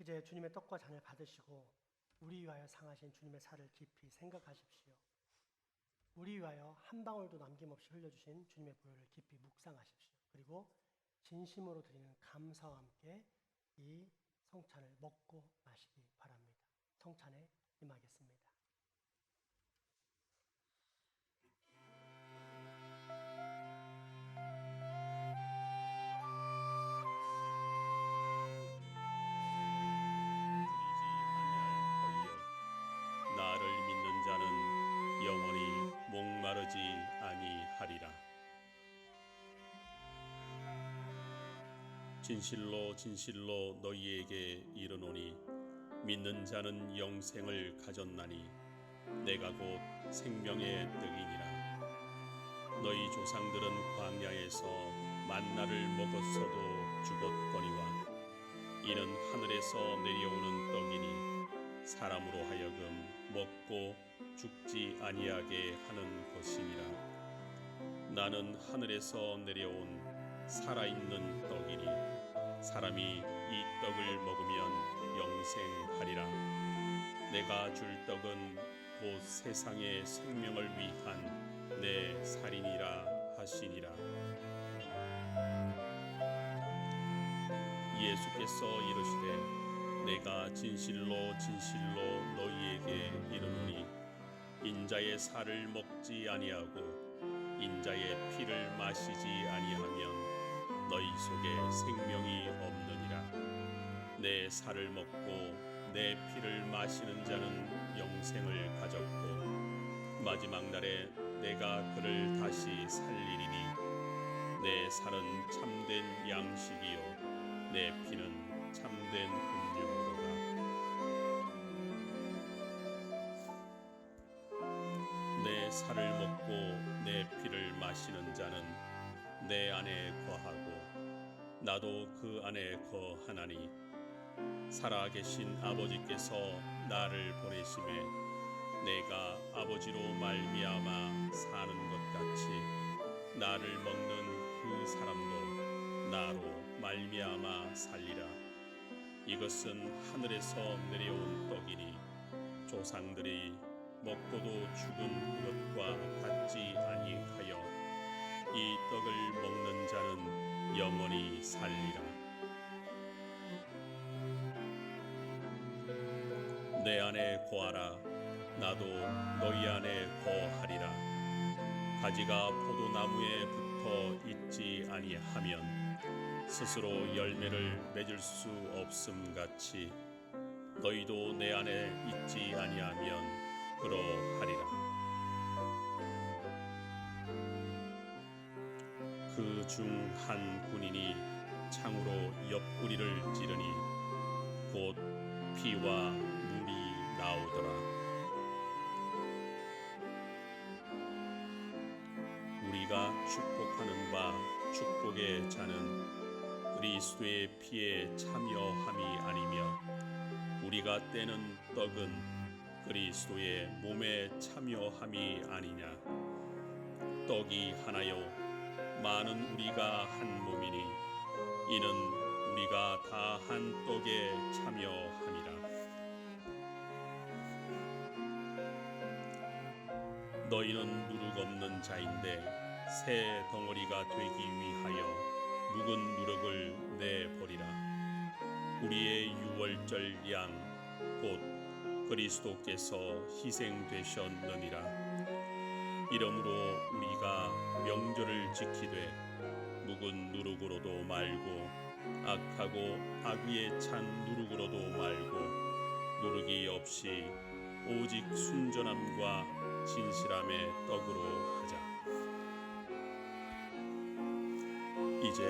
[SPEAKER 4] 이제 주님의 떡과 잔을 받으시고 우리 위하여 상하신 주님의 살을 깊이 생각하십시오. 우리 위하여 한 방울도 남김없이 흘려주신 주님의 보혈을 깊이 묵상하십시오. 그리고 진심으로 드리는 감사와 함께 이 성찬을 먹고 마시기 바랍니다. 성찬에 임하겠습니다.
[SPEAKER 3] 나를 믿는 자는 영원히 목마르지 아니하리라. 진실로 진실로 너희에게 이르노니 믿는 자는 영생을 가졌나니 내가 곧 생명의 떡이니라. 너희 조상들은 광야에서 만나를 먹었어도 죽었거니와 이는 하늘에서 내려오는 떡이니 사람으로 하여금 먹고 죽지 아니하게 하는 것이니라. 나는 하늘에서 내려온 살아있는 떡이니 사람이 이 떡을 먹으면 영생하리라. 내가 줄 떡은 곧 세상의 생명을 위한 내 살이니라 하시니라. 예수께서 이르시되 내가 진실로 진실로 너희에게 이르노니 인자의 살을 먹지 아니하고 인자의 피를 마시지 아니하면 너희 속에 생명이 없느니라. 내 살을 먹고 내 피를 마시는 자는 영생을 가졌고 마지막 날에 내가 그를 다시 살리리니 내 살은 참된 양식이요 내 피는 참된 음료로다. 내 살을 먹고 내 피를 마시는 자는 내 안에 거하고 나도 그 안에 거하나니 살아계신 아버지께서 나를 보내심에 내가 아버지로 말미암아 사는 것 같이 나를 먹는 그 사람도 나로 말미암아 살리라. 이것은 하늘에서 내려온 떡이니 조상들이 먹고도 죽은 그것과 같지 아니하여 이 떡을 먹는 자는 영원히 살리라. 내 안에 거하라. 나도 너희 안에 거하리라. 가지가 포도나무에 붙어 있지 아니하면 스스로 열매를 맺을 수 없음 같이 너희도 내 안에 있지 아니하면 그러하리라. 그 중 한 군인이 창으로 옆구리를 찌르니 곧 피와 물이 나오더라. 우리가 축복하는 바 축복의 자는 그리스도의 피에 참여함이 아니며 우리가 떼는 떡은 그리스도의 몸에 참여함이 아니냐. 떡이 하나요 많은 우리가 한 몸이니 이는 우리가 다 한 떡에 참여함이라. 너희는 누룩 없는 자인데 새 덩어리가 되기 위하여 묵은 누룩을 내버리라. 우리의 유월절 양 곧 그리스도께서 희생되셨느니라. 이러므로 우리가 명절을 지키되 묵은 누룩으로도 말고 악하고 악의에 찬 누룩으로도 말고 누룩이 없이 오직 순전함과 진실함의 떡으로 하자. 이제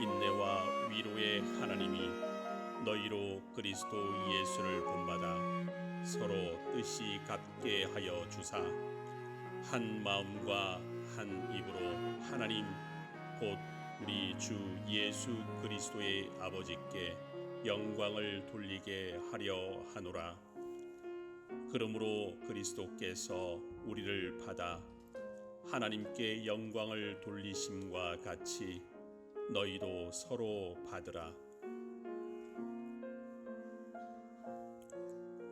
[SPEAKER 3] 인내와 위로의 하나님이 너희로 그리스도 예수를 본받아 서로 뜻이 같게 하여 주사 한 마음과 한 입으로 하나님 곧 우리 주 예수 그리스도의 아버지께 영광을 돌리게 하려 하노라. 그러므로 그리스도께서 우리를 받아 하나님께 영광을 돌리심과 같이 너희도 서로 받으라.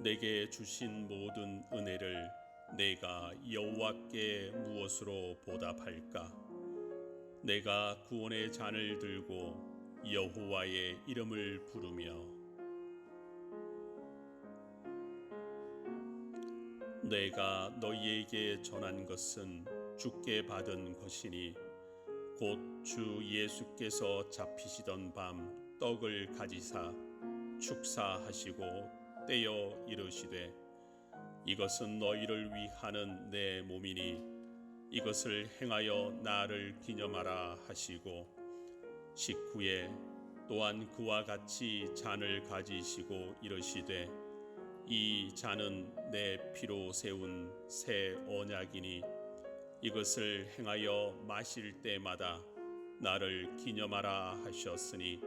[SPEAKER 3] 내게 주신 모든 은혜를 내가 여호와께 무엇으로 보답할까? 내가 구원의 잔을 들고 여호와의 이름을 부르며 내가 너희에게 전한 것은 주께 받은 것이니 곧 주 예수께서 잡히시던 밤 떡을 가지사 축사하시고 떼어 이르시되 이것은 너희를 위하는 내 몸이니 이것을 행하여 나를 기념하라 하시고 식후에 또한 그와 같이 잔을 가지시고 이르시되 이 잔은 내 피로 세운 새 언약이니 이것을 행하여 마실 때마다 나를 기념하라 하셨으니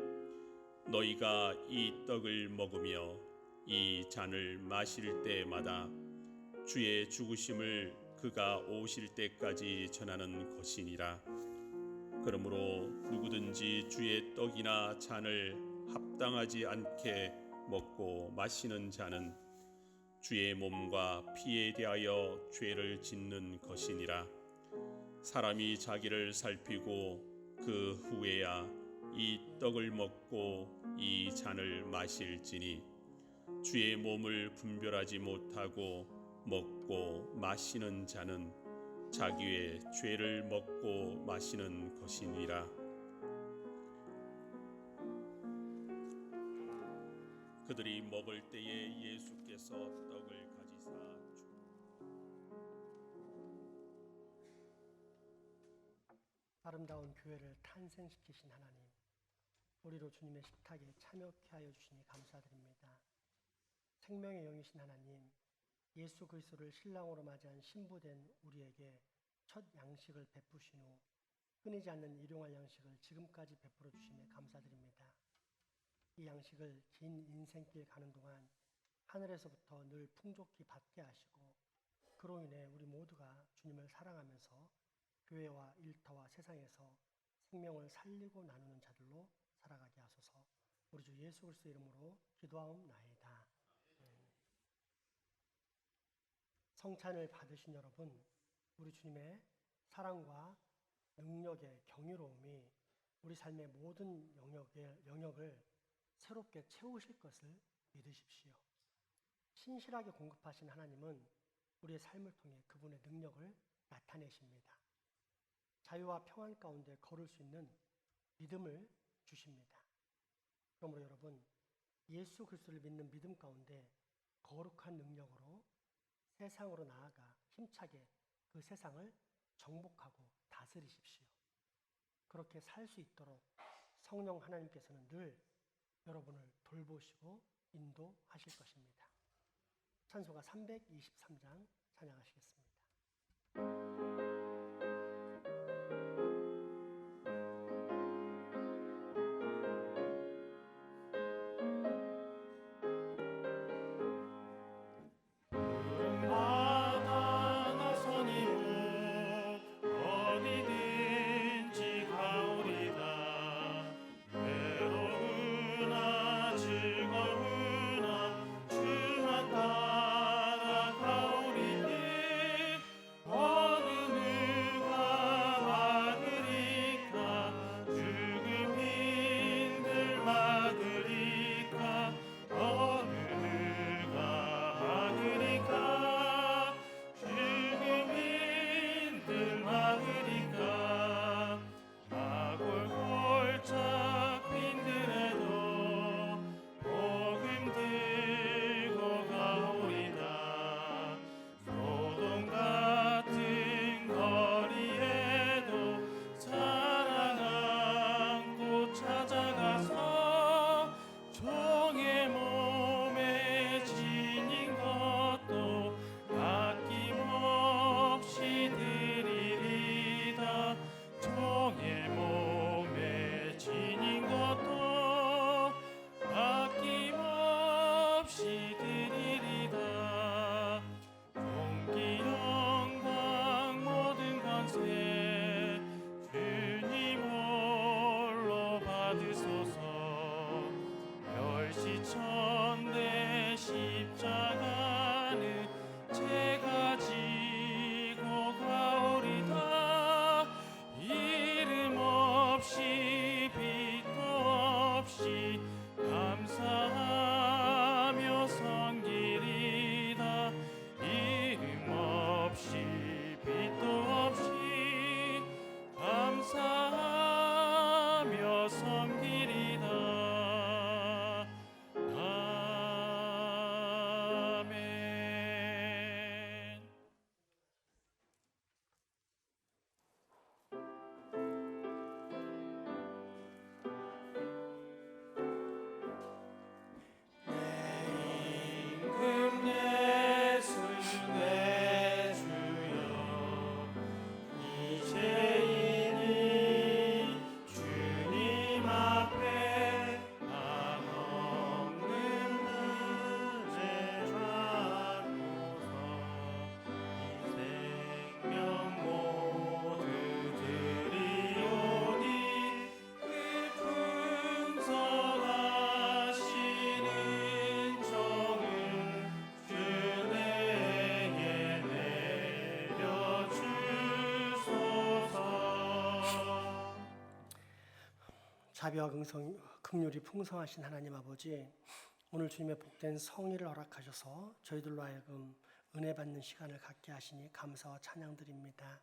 [SPEAKER 3] 너희가 이 떡을 먹으며 이 잔을 마실 때마다 주의 죽으심을 그가 오실 때까지 전하는 것이니라. 그러므로 누구든지 주의 떡이나 잔을 합당하지 않게 먹고 마시는 자는 주의 몸과 피에 대하여 죄를 짓는 것이니라. 사람이 자기를 살피고 그 후에야 이 떡을 먹고 이 잔을 마실지니 주의 몸을 분별하지 못하고 먹고 마시는 자는 자기의 죄를 먹고 마시는 것이니라.
[SPEAKER 2] 그들이 먹을 때에 예수께서 떡을 가지사
[SPEAKER 4] 아름다운 교회를 탄생시키신 하나님, 우리로 주님의 식탁에 참여케 하여 주시니 감사드립니다. 생명의 영이신 하나님, 예수 그리스도를 신랑으로 맞이한 신부된 우리에게 첫 양식을 베푸신 후 끊이지 않는 일용할 양식을 지금까지 베풀어 주심에 감사드립니다. 이 양식을 긴 인생길 가는 동안 하늘에서부터 늘 풍족히 받게 하시고, 그로 인해 우리 모두가 주님을 사랑하면서 교회와 일터와 세상에서 생명을 살리고 나누는 자들로 살아가게 하소서. 우리 주 예수 그리스도 이름으로 기도하옵나이다. 성찬을 받으신 여러분, 우리 주님의 사랑과 능력의 경유로움이 우리 삶의 모든 영역을 새롭게 채우실 것을 믿으십시오. 신실하게 공급하신 하나님은 우리의 삶을 통해 그분의 능력을 나타내십니다. 자유와 평안 가운데 걸을 수 있는 믿음을 주십니다. 그러므로 여러분, 예수 그리스도를 믿는 믿음 가운데 거룩한 능력으로 세상으로 나아가 힘차게 그 세상을 정복하고 다스리십시오. 그렇게 살 수 있도록 성령 하나님께서는 늘 여러분을 돌보시고 인도하실 것입니다. 찬송가 323장 찬양하시겠습니다. 자비와 긍휼이 풍성하신 하나님 아버지, 오늘 주님의 복된 성의를 허락하셔서 저희들로 하여금 은혜 받는 시간을 갖게 하시니 감사와 찬양드립니다.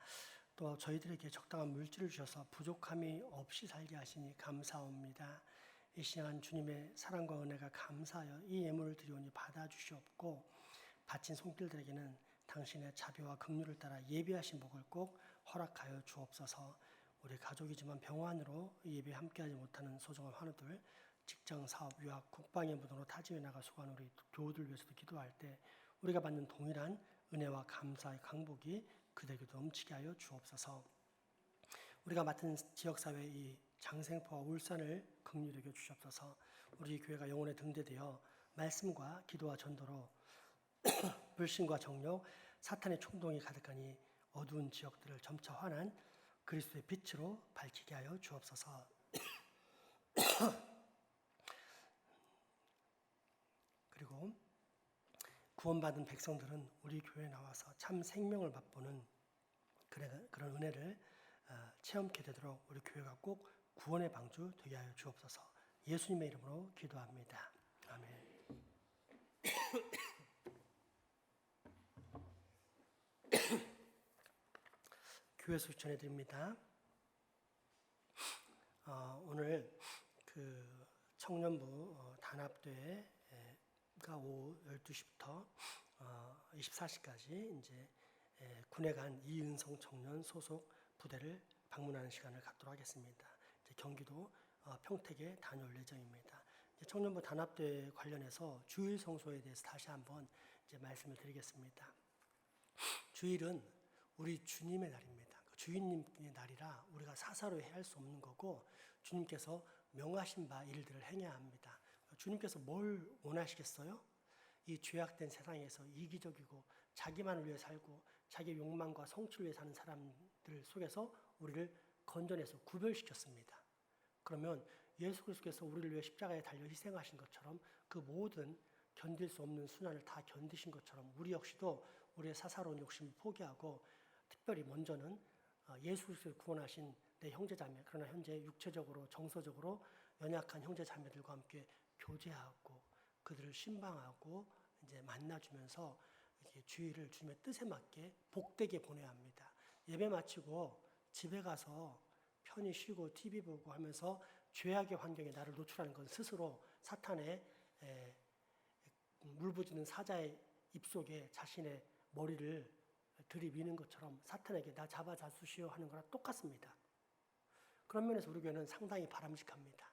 [SPEAKER 4] 또 저희들에게 적당한 물질을 주셔서 부족함이 없이 살게 하시니 감사합니다. 이 시간 주님의 사랑과 은혜가 감사하여 이 예물을 드리오니 받아주시옵고 바친 손길들에게는 당신의 자비와 긍휼을 따라 예비하신 복을 꼭 허락하여 주옵소서. 우리 가족이지만 병환으로 예배에 함께하지 못하는 소중한 환우들, 직장, 사업, 유학, 국방의 무덤으로 타지에 나가 수고하는 우리 교우들 위해서도 기도할 때 우리가 받는 동일한 은혜와 감사의 강복이 그대에게도 넘치게 하여 주옵소서. 우리가 맡은 지역사회의 이 장생포와 울산을 긍휼히 여겨 주시옵소서. 우리 교회가 영혼의 등대되어 말씀과 기도와 전도로 불신과 정욕, 사탄의 충동이 가득하니 어두운 지역들을 점차 환한 그리스도의 빛으로 밝히게 하여 주옵소서. 그리고 구원받은 백성들은 우리 교회에 나와서 참 생명을 맛보는 그런 은혜를 체험케 되도록 우리 교회가 꼭 구원의 방주 되게 하여 주옵소서. 예수님의 이름으로 기도합니다. 아멘. 교회 소식 전해드립니다. 오늘 그 청년부 단합대회가 오후 12시부터 24시까지 이제 군에 간 이은성 청년 소속 부대를 방문하는 시간을 갖도록 하겠습니다. 이제 경기도 평택에 다녀올 예정입니다. 이제 청년부 단합대회 관련해서 주일 성소에 대해서 다시 한번 이제 말씀을 드리겠습니다. 주일은 우리 주님의 날입니다. 주인님의 날이라 우리가 사사로 해야 수 없는 거고 주님께서 명하신 바 일들을 행해야 합니다. 주님께서 뭘 원하시겠어요? 이 죄악된 세상에서 이기적이고 자기만을 위해 살고 자기 욕망과 성취를 위해 사는 사람들 속에서 우리를 건져내서 구별시켰습니다. 그러면 예수 그리스도께서 우리를 위해 십자가에 달려 희생하신 것처럼 그 모든 견딜 수 없는 순환을 다 견디신 것처럼 우리 역시도 우리의 사사로운 욕심을 포기하고 특별히 먼저는 예수 그리스도를 구원하신 내 형제자매, 그러나 현재 육체적으로 정서적으로 연약한 형제자매들과 함께 교제하고 그들을 신방하고 이제 만나주면서 이렇게 주일을 주님의 뜻에 맞게 복되게 보내야 합니다. 예배 마치고 집에 가서 편히 쉬고 TV 보고 하면서 죄악의 환경에 나를 노출하는 건 스스로 사탄의 물부짖는 사자의 입속에 자신의 머리를 들이미는 것처럼 사탄에게 나 잡아잡수시오 하는 거랑 똑같습니다. 그런 면에서 우리 교회는 상당히 바람직합니다.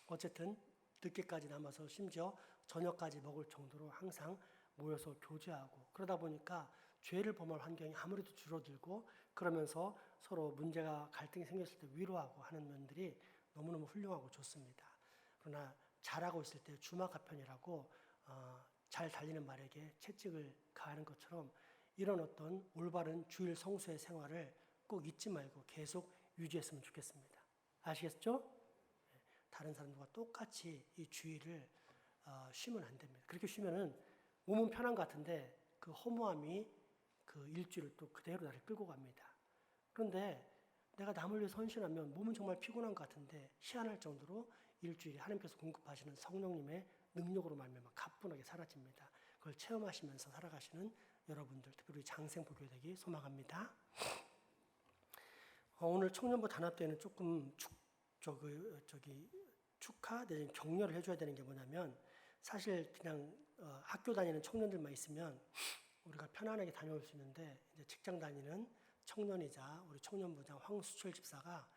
[SPEAKER 4] 어쨌든 늦게까지 남아서 심지어 저녁까지 먹을 정도로 항상 모여서 교제하고 그러다 보니까 죄를 범할 환경이 아무래도 줄어들고 그러면서 서로 문제가 갈등이 생겼을 때 위로하고 하는 면들이 너무너무 훌륭하고 좋습니다. 그러나 잘하고 있을 때 주마가편이라고 잘 달리는 말에게 채찍을 가하는 것처럼 이런 어떤 올바른 주일 성수의 생활을 꼭 잊지 말고 계속 유지했으면 좋겠습니다. 아시겠죠? 다른 사람들과 똑같이 이 주일을 쉬면 안 됩니다. 그렇게 쉬면은 몸은 편한 것 같은데 그 허무함이 그 일주일을 또 그대로 나를 끌고 갑니다. 그런데 내가 남을 위해 헌신하면 몸은 정말 피곤한 것 같은데 희한할 정도로 일주일에 하나님께서 공급하시는 성령님의 능력으로 말미암아 가뿐하게 사라집니다. 그걸 체험하시면서 살아가시는 여러분들, 특별히 장생부 교회 되기 소망합니다. 오늘 청년부 단합대회는 조금 축하 내지는 격려를 해줘야 되는 게 뭐냐면 사실 그냥 학교 다니는 청년들만 있으면 우리가 편안하게 다녀올 수 있는데 이제 직장 다니는 청년이자 우리 청년부장 황수철 집사가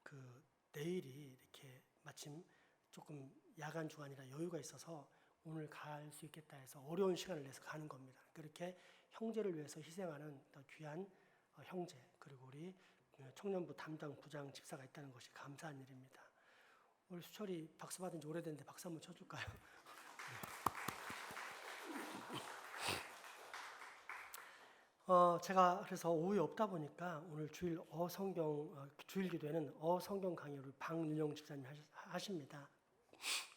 [SPEAKER 4] 그 내일이 이렇게 마침 조금 야간 주간이라 여유가 있어서 오늘 갈 수 있겠다 해서 어려운 시간을 내서 가는 겁니다. 그렇게 형제를 위해서 희생하는 더 귀한 형제 그리고 우리 청년부 담당 부장 집사가 있다는 것이 감사한 일입니다. 우리 수철이 박수 받은 지 오래됐는데 박수 한번 쳐줄까요? 제가 그래서 오후에 없다 보니까 오늘 주일 주일 기도회는 성경 강의를 방윤영 집사님이 하십니다.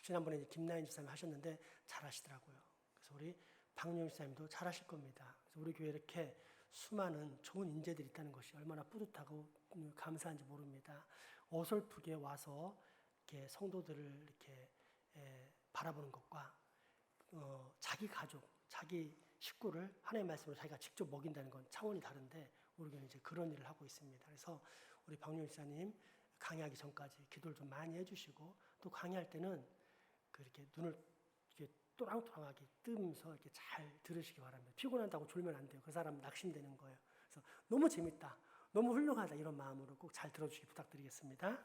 [SPEAKER 4] 지난번에 이제 김나인 집사님 하셨는데 잘하시더라고요. 그래서 우리 박윤영 집사님도 잘하실 겁니다. 그래서 우리 교회에 이렇게 수많은 좋은 인재들이 있다는 것이 얼마나 뿌듯하고 감사한지 모릅니다. 어설프게 와서 이렇게 성도들을 이렇게 바라보는 것과 자기 가족, 자기 식구를 하나님의 말씀으로 자기가 직접 먹인다는 건 차원이 다른데 우리 교회는 이제 그런 일을 하고 있습니다. 그래서 우리 박윤영 집사님 강의하기 전까지 기도를 좀 많이 해주시고 또 강의할 때는 그렇게 눈을 이렇게 또랑또랑하게 뜨면서 이렇게 잘 들으시기 바랍니다. 피곤하다고 졸면 안 돼요. 그 사람 낙심되는 거예요. 그래서 너무 재밌다, 너무 훌륭하다 이런 마음으로 꼭 잘 들어주시기 부탁드리겠습니다.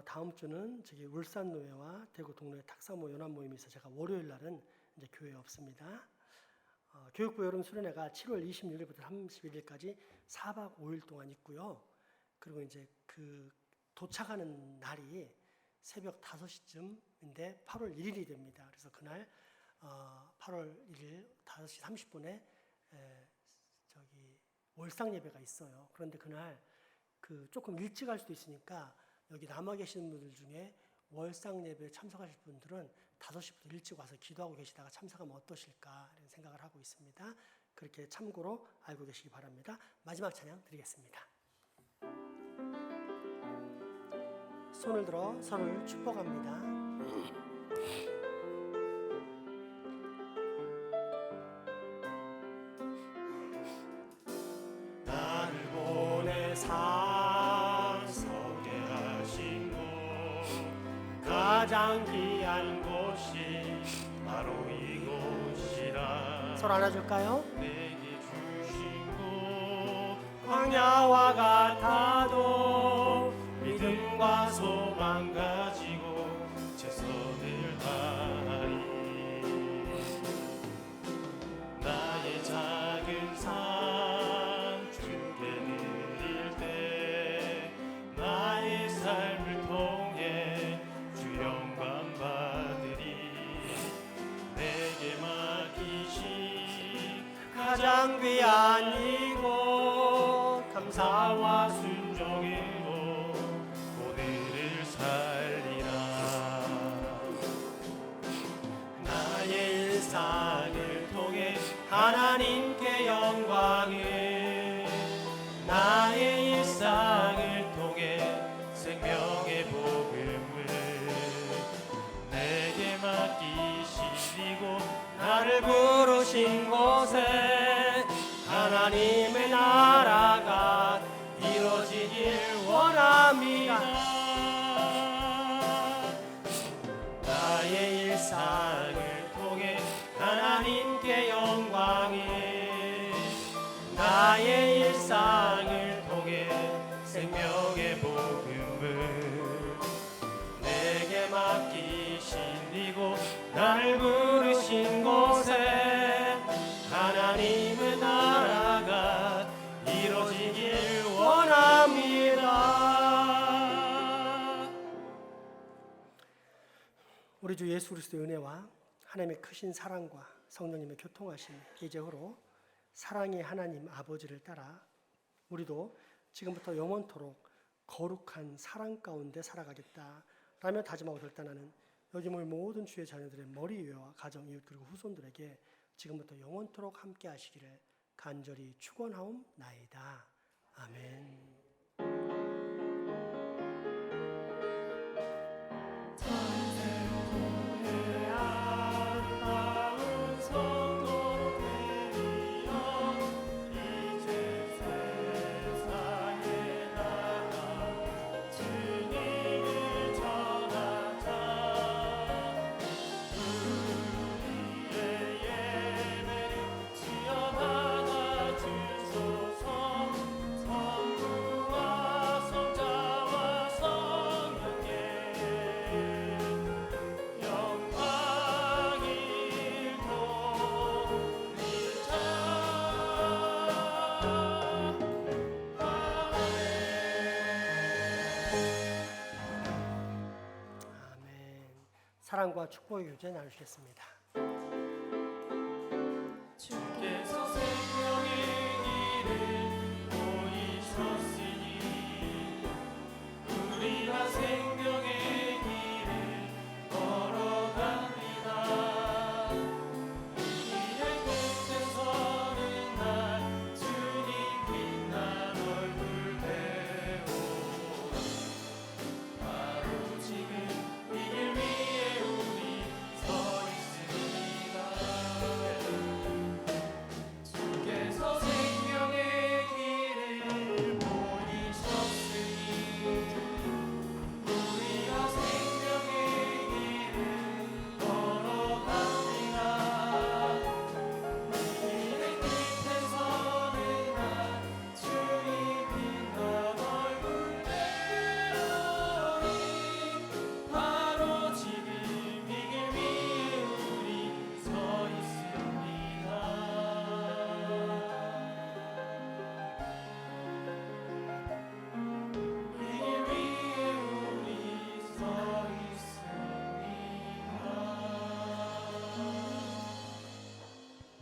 [SPEAKER 4] 다음 주는 저기 울산 노회와 대구 동로회 탁사모 연합 모임이 있어 제가 월요일 날은 이제 교회에 없습니다. 교육부 여름 수련회가 7월 26일부터 31일까지 4박 5일 동안 있고요. 그리고 이제 그 도착하는 날이 새벽 5시쯤인데 8월 1일이 됩니다. 그래서 그날 8월 1일 5시 30분에 저기 월상 예배가 있어요. 그런데 그날 그 조금 일찍 할 수도 있으니까 여기 남아 계시는 분들 중에 월상 예배에 참석하실 분들은 5시부터 일찍 와서 기도하고 계시다가 참석하면 어떠실까 이런 생각을 하고 있습니다. 그렇게 참고로 알고 계시기 바랍니다. 마지막 찬양 드리겠습니다. 손을 들어 서로를 축복합니다. 나를 보내 상석에 하신 곳 가장 귀한 곳이 바로 이곳이라. 서로 안아줄까요? 내게 주신 곳 광야와 같아도 믿음과 소망 가지고 최선을 다하리. 나의 작은 삶 주께 드릴 때 나의 삶을 통해 주 영광 받으리. 내게 맡기신 가장 귀한 이곳 감사와 순종으로 오늘을 살리라. 나의 일상을 통해 하나님께 영광을, 나의 일상을 통해 생명의 복음을 내게 맡기시고 나를 부르신 곳에 하나님의 나라가 이루어지길 원합니다. 나의 일상을 통해 하나님께 영광을, 나의 일상을 통해 생명의 복음을 내게 맡기신 이곳 나를 부르신 곳에 하나님의 나라가 이루어지길 원합니다. 우리 주 예수 그리스도의 은혜와 하나님의 크신 사랑과 성령님의 교통하심 이제후로 사랑의 하나님 아버지를 따라 우리도 지금부터 영원토록 거룩한 사랑 가운데 살아가겠다 라며 다짐하고 결단하는 여기 모인 모든 주의 자녀들의 머리 위와 가정, 이웃 그리고 후손들에게 지금부터 영원토록 함께 하시기를 간절히 축원하옵나이다. 아멘. 사랑과 축복의 교제 나누시겠습니다.